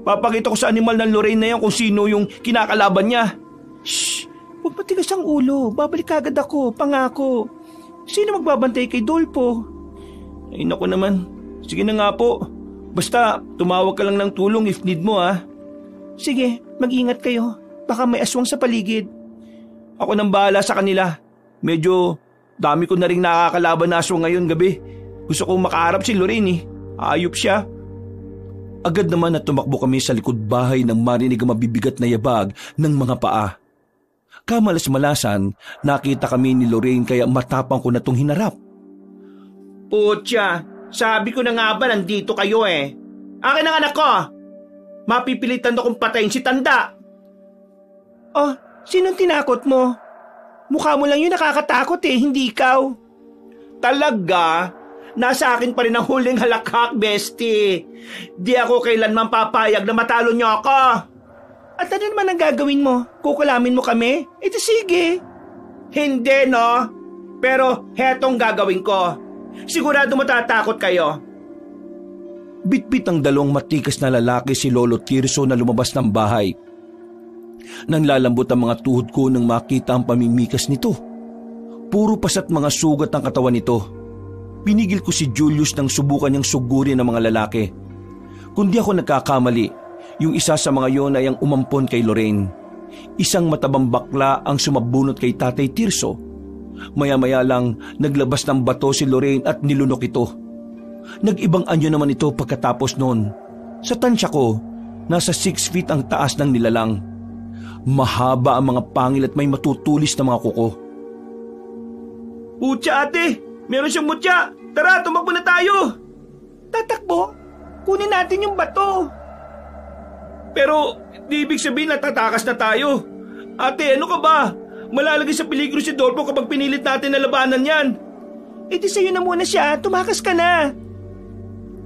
Papakita ko sa animal ng Lorraine na yan kung sino yung kinakalaban niya. Shh! Huwag matigas ang ulo. Babalik agad ako, pangako. Sino magbabantay kay Dolpo? Ay naku naman. Sige na nga po. Basta tumawag ka lang ng tulong if need mo, ha. Sige, mag-ingat kayo. Baka may aswang sa paligid. Ako nang bahala sa kanila. Medyo dami ko na rin nakakalaban na aswang ngayon gabi. Gusto kong makaharap si Lorraine eh. Ayop siya. Agad naman na tumakbo kami sa likod bahay nang marinig ang mabibigat na yabag ng mga paa. Kamalas-malasan, nakita kami ni Lorraine kaya matapang ko na itong hinarap. Putya, sabi ko na nga ba nandito kayo eh. Akin ang anak ko. Mapipilitan akong patayin si Tanda. Oh, sinong tinakot mo? Mukha mo lang yun nakakatakot eh, hindi ikaw. Talaga? Nasa akin pa rin ang huling halakhak, bestie. Di ako kailanman papayag na matalo niyo ako. At ano naman ang gagawin mo? Kukulamin mo kami? Ito sige. Hindi, no? Pero hetong gagawin ko. Sigurado matatakot kayo. Bitbit ang 2 matikas na lalaki si Lolo Tirso na lumabas ng bahay. Nang lalambot ang mga tuhod ko nang makita ang pamimikas nito. Puro pasat mga sugat ang katawan nito. Pinigil ko si Julius nang subukan niyang sugurin ng mga lalaki. Kundi ako nagkakamali, yung isa sa mga yon ay ang umampon kay Lorraine. Isang matabang bakla ang sumabunot kay Tatay Tirso. Maya-maya lang naglabas ng bato si Lorraine at nilunok ito. Nag-ibang anyo naman ito pagkatapos noon. Sa tansya ko, nasa 6 feet ang taas ng nilalang. Mahaba ang mga pangil at may matutulis na mga kuko. Putya ate! Meron siyang mutya! Tara, tumakbo na tayo! Tatakbo? Kunin natin yung bato. Pero, di ibig sabihin na tatakas na tayo. Ate, ano ka ba? Malalagay sa peligro si Dolpo kapag pinilit natin na labanan yan. E di sa'yo na muna siya, tumakas ka na.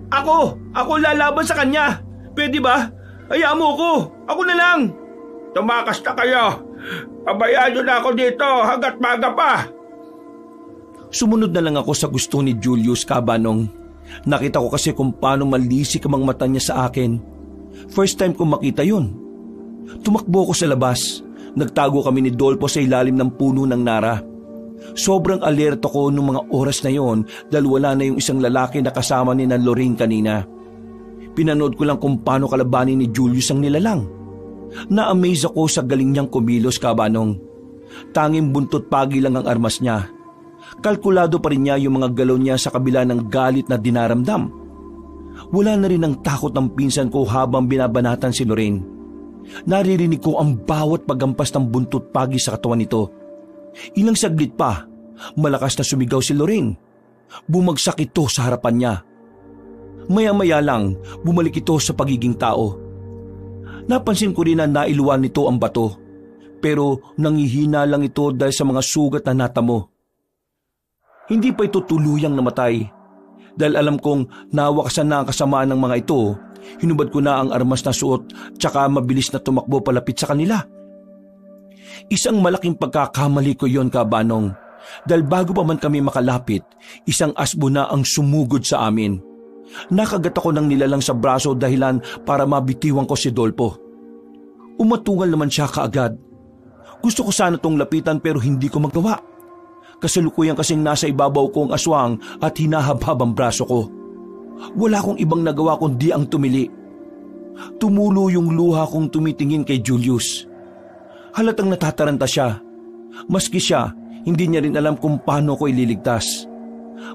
Ako lalaban sa kanya. Pwede ba? Hayaan mo ako. Ako na lang. Tumakas na kayo. Pabayaan niyo na ako dito hanggat maaga pa. Sumunod na lang ako sa gusto ni Julius, Kabanong. Nakita ko kasi kung paano malisik ang mga mata niya sa akin. First time kong makita yun. Tumakbo ko sa labas. Nagtago kami ni Dolpo sa ilalim ng puno ng nara. Sobrang alerto ko nung mga oras na yon dahil wala na yung isang lalaki na kasama ni na Lorraine kanina. Pinanood ko lang kung paano kalabanin ni Julius ang nilalang. Na-amaze ako sa galing niyang kumilos, Kabanong. Tanging buntot pagi lang ang armas niya. Kalkulado pa rin niya yung mga galaw niya sa kabila ng galit na dinaramdam. Wala na rin ang takot ng pinsan ko habang binabanatan si Lorraine. Naririnig ko ang bawat paggampas ng buntot pagi sa katawan nito. Ilang saglit pa, malakas na sumigaw si Lorraine. Bumagsak ito sa harapan niya. Maya-maya lang, bumalik ito sa pagiging tao. Napansin ko rin na nailuwan nito ang bato, pero nangihina lang ito dahil sa mga sugat na natamo. Hindi pa ito tuluyang namatay. Dahil alam kong nawakasan na ang kasamaan ng mga ito, hinubad ko na ang armas na suot tsaka mabilis na tumakbo palapit sa kanila. Isang malaking pagkakamali ko yon, Kabanong, dahil bago pa man kami makalapit, isang asbo na ang sumugod sa amin. Nakagat ako ng nilalang sa braso dahilan para mabitiwan ko si Dolpo. Umatungal naman siya kaagad. Gusto ko sana itong lapitan pero hindi ko magawa. Kasalukuyan kasing nasa ibabaw ko ang aswang at hinahabhab ang braso ko. Wala akong ibang nagawa kundi ang tumili. Tumulo yung luha kong tumitingin kay Julius. Halatang natataranta siya. Maski siya, hindi niya rin alam kung paano ko ililigtas.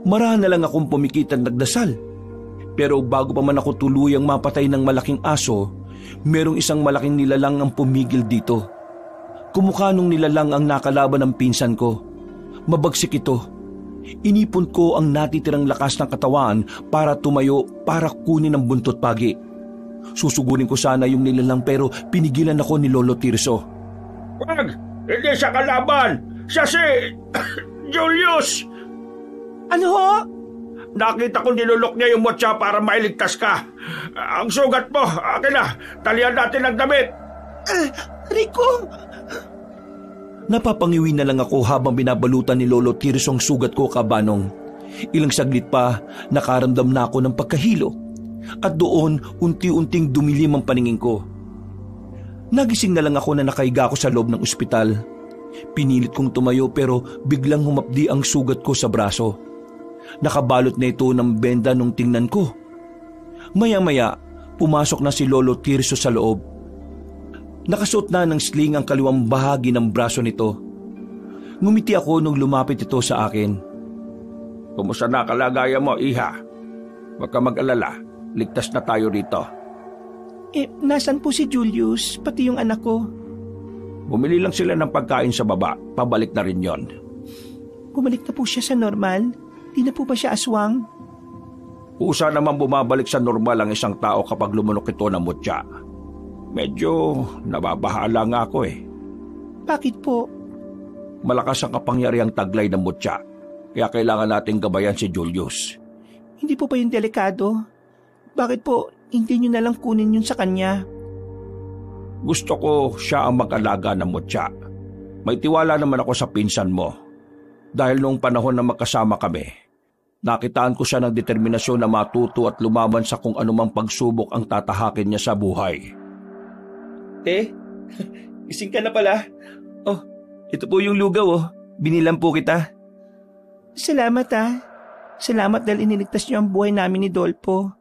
Marahan na lang akong pumikit at nagdasal. Pero bago pa man ako tuluyang mapatay ng malaking aso, merong isang malaking nilalang ang pumigil dito. Kumukha nung nilalang ang nakalaban ng pinsan ko. Mabagsik ito. Inipon ko ang natitirang lakas ng katawan para tumayo para kunin ang buntot pagi. Susugurin ko sana yung nilalang pero pinigilan ako ni Lolo Tirso. Wag! Hindi siya kalaban! Siya si Julius! Ano ho? Nakita ko nilulok niya yung motya para mailigtas ka. Ang sugat mo, akin na. Talian natin ang damit. Rico! Napapangiwi na lang ako habang binabalutan ni Lolo Tirso ang sugat ko, Kabanong. Ilang saglit pa, nakaramdam na ako ng pagkahilo. At doon, unti-unting dumilim ang paningin ko. Nagising na lang ako na nakahiga ako sa loob ng ospital. Pinilit kong tumayo pero biglang humapdi ang sugat ko sa braso. Nakabalot na ito ng benda nung tingnan ko. Maya-maya, pumasok na si Lolo Tirso sa loob. Nakasuot na ng sling ang kaliwang bahagi ng braso nito. Ngumiti ako nung lumapit ito sa akin. Kumusta na kalagayan mo, Iha? Huwag ka mag-alala. Ligtas na tayo rito. Nasan po si Julius, pati yung anak ko? Bumili lang sila ng pagkain sa baba. Pabalik na rin yon. Bumalik na po siya sa normal? Di na po ba siya aswang? Usa naman bumabalik sa normal ang isang tao kapag lumunok ito ng mutya. Medyo nababahala nga ako eh. Bakit po? Malakas ang kapangyarihang taglay ng mutya. Kaya kailangan nating gabayan si Julius. Hindi po ba yung delikado? Bakit po hindi nyo nalang kunin yun sa kanya? Gusto ko siya ang mag-alaga ng mutya. May tiwala naman ako sa pinsan mo. Dahil noong panahon na magkasama kami, nakitaan ko siya ng determinasyon na matuto at lumaban sa kung anumang pagsubok ang tatahakin niya sa buhay. Te, gising ka na pala. Oh, ito po yung lugaw oh. Binilan po kita. Salamat ah. Salamat dahil iniligtas niyo ang buhay namin ni Dolpo.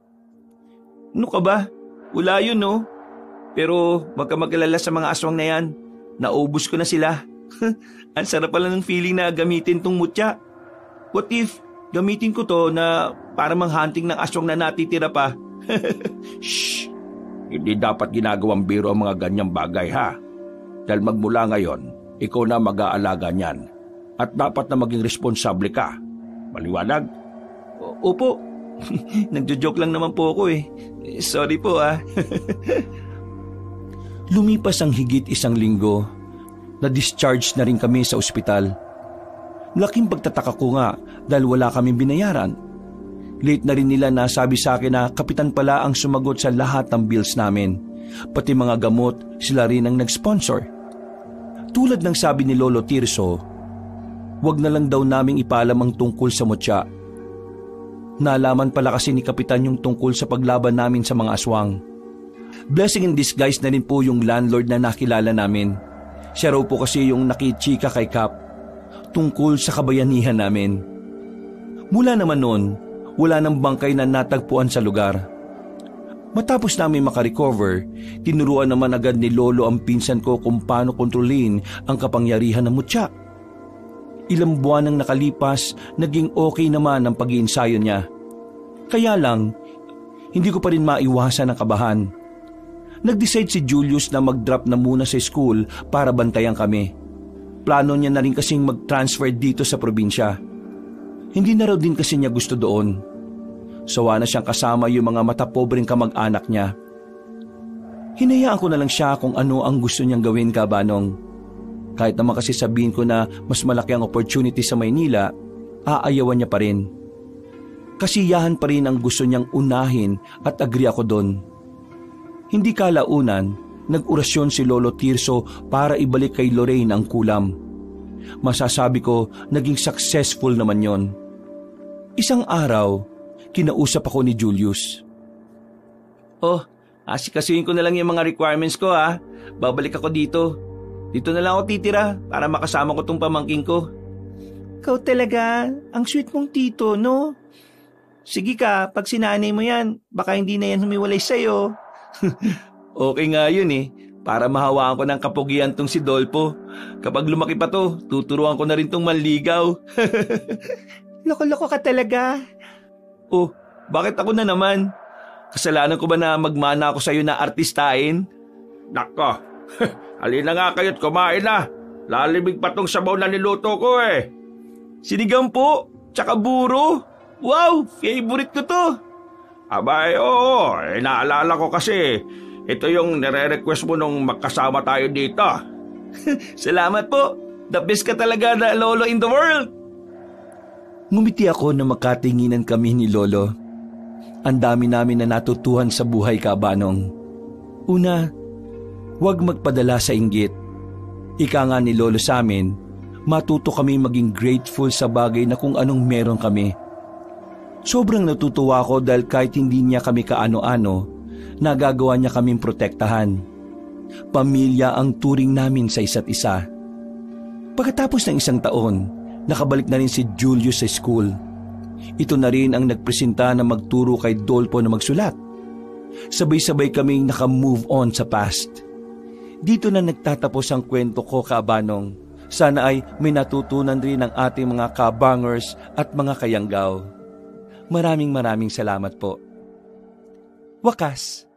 Ano ka ba? Wala yun no. Pero wag ka mag-alala sa mga aswang na yan. Naubos ko na sila. Ang sarap pala ng feeling na gamitin tong mutya. What if gamitin ko to na para mang-hunting ng aswang na natitira pa? Shh! Hindi dapat ginagawang biro ang mga ganyang bagay ha. Dahil magmula ngayon, ikaw na mag-aalaga niyan. At dapat na maging responsable ka. Maliwanag? Opo. Nagjo-joke lang naman po ako eh. Sorry po ah. Lumipas ang higit 1 linggo. Na-discharge na rin kami sa ospital. Laking pagtataka ko nga dahil wala kaming binayaran. Late na rin nila nasabi sa akin na kapitan pala ang sumagot sa lahat ng bills namin. Pati mga gamot, sila rin ang nag-sponsor. Tulad ng sabi ni Lolo Tirso, wag na lang daw naming ipaalam ang tungkol sa mutya. Nalaman pala kasi ni Kapitan yung tungkol sa paglaban namin sa mga aswang. Blessing in disguise na rin po yung landlord na nakilala namin. Siya raw po kasi yung nakichika kay Kap tungkol sa kabayanihan namin. Mula naman noon, wala nang bangkay na natagpuan sa lugar. Matapos namin makarecover, tinuruan naman agad ni Lolo ang pinsan ko kung paano kontrolin ang kapangyarihan ng mutya. Ilang buwan nang nakalipas, naging okay naman ang pag-iinsayo niya. Kaya lang, hindi ko pa rin maiwasan ang kabahan. Nag-decide si Julius na mag-drop na muna sa school para bantayan kami. Plano niya na rin kasing mag-transfer dito sa probinsya. Hindi na raw din kasi niya gusto doon. Sawa na siyang kasama yung mga matapobreng kamag-anak niya. Hinayaan ko na lang siya kung ano ang gusto niyang gawin, Kabanong. Kahit naman kasi sabihin ko na mas malaki ang opportunity sa Maynila, aayawan niya pa rin. Kasiyahan pa rin ang gusto niyang unahin at agree ako doon. Hindi kalaunan, nag-orasyon si Lolo Tirso para ibalik kay Lorraine ang kulam. Masasabi ko, naging successful naman yon. Isang araw, kinausap ako ni Julius. Oh, asikasuhin ko na lang yung mga requirements ko ha. Babalik ako dito. Dito na lang ako titira para makasama ko tong pamangking ko. Ikaw talaga, ang sweet mong tito, no? Sige ka, pag sinanay mo yan, baka hindi na yan humiwalay sa'yo. Okay nga yun eh. Para mahawaan ko ng kapugian tong si Dolpo. Kapag lumaki pa to, tuturuan ko na rin tong manligaw. Loko-loko ka talaga. Oh, bakit ako na naman? Kasalanan ko ba na magmana ako sa'yo na artistahin? Nako, halina nga kayo't kumain na. Lalimig pa tong sabaw na niluto ko eh. Sinigang po, tsaka buro. Wow, favorite ko to. Abay, oo, naalala ko kasi ito yung nire-request mo nung magkasama tayo dito. Salamat po. The best ka talaga na lolo in the world. Ngumiti ako na makatinginan kami ni Lolo. Ang dami namin na natutuhan sa buhay, Kabanong. Una, huwag magpadala sa inggit. Ika nga ni Lolo sa amin, matuto kami maging grateful sa bagay na kung anong meron kami. Sobrang natutuwa ako dahil kahit hindi niya kami kaano-ano, nagagawa niya kaming protektahan. Pamilya ang turing namin sa isa't isa. Pagkatapos ng isang taon, nakabalik na rin si Julius sa school. Ito na rin ang nagpresenta na magturo kay Dolpo na magsulat. Sabay-sabay kaming naka-move on sa past. Dito na nagtatapos ang kwento ko, Kabanong. Sana ay may natutunan rin ang ating mga kabangers at mga kayanggaw. Maraming salamat po. Wakas.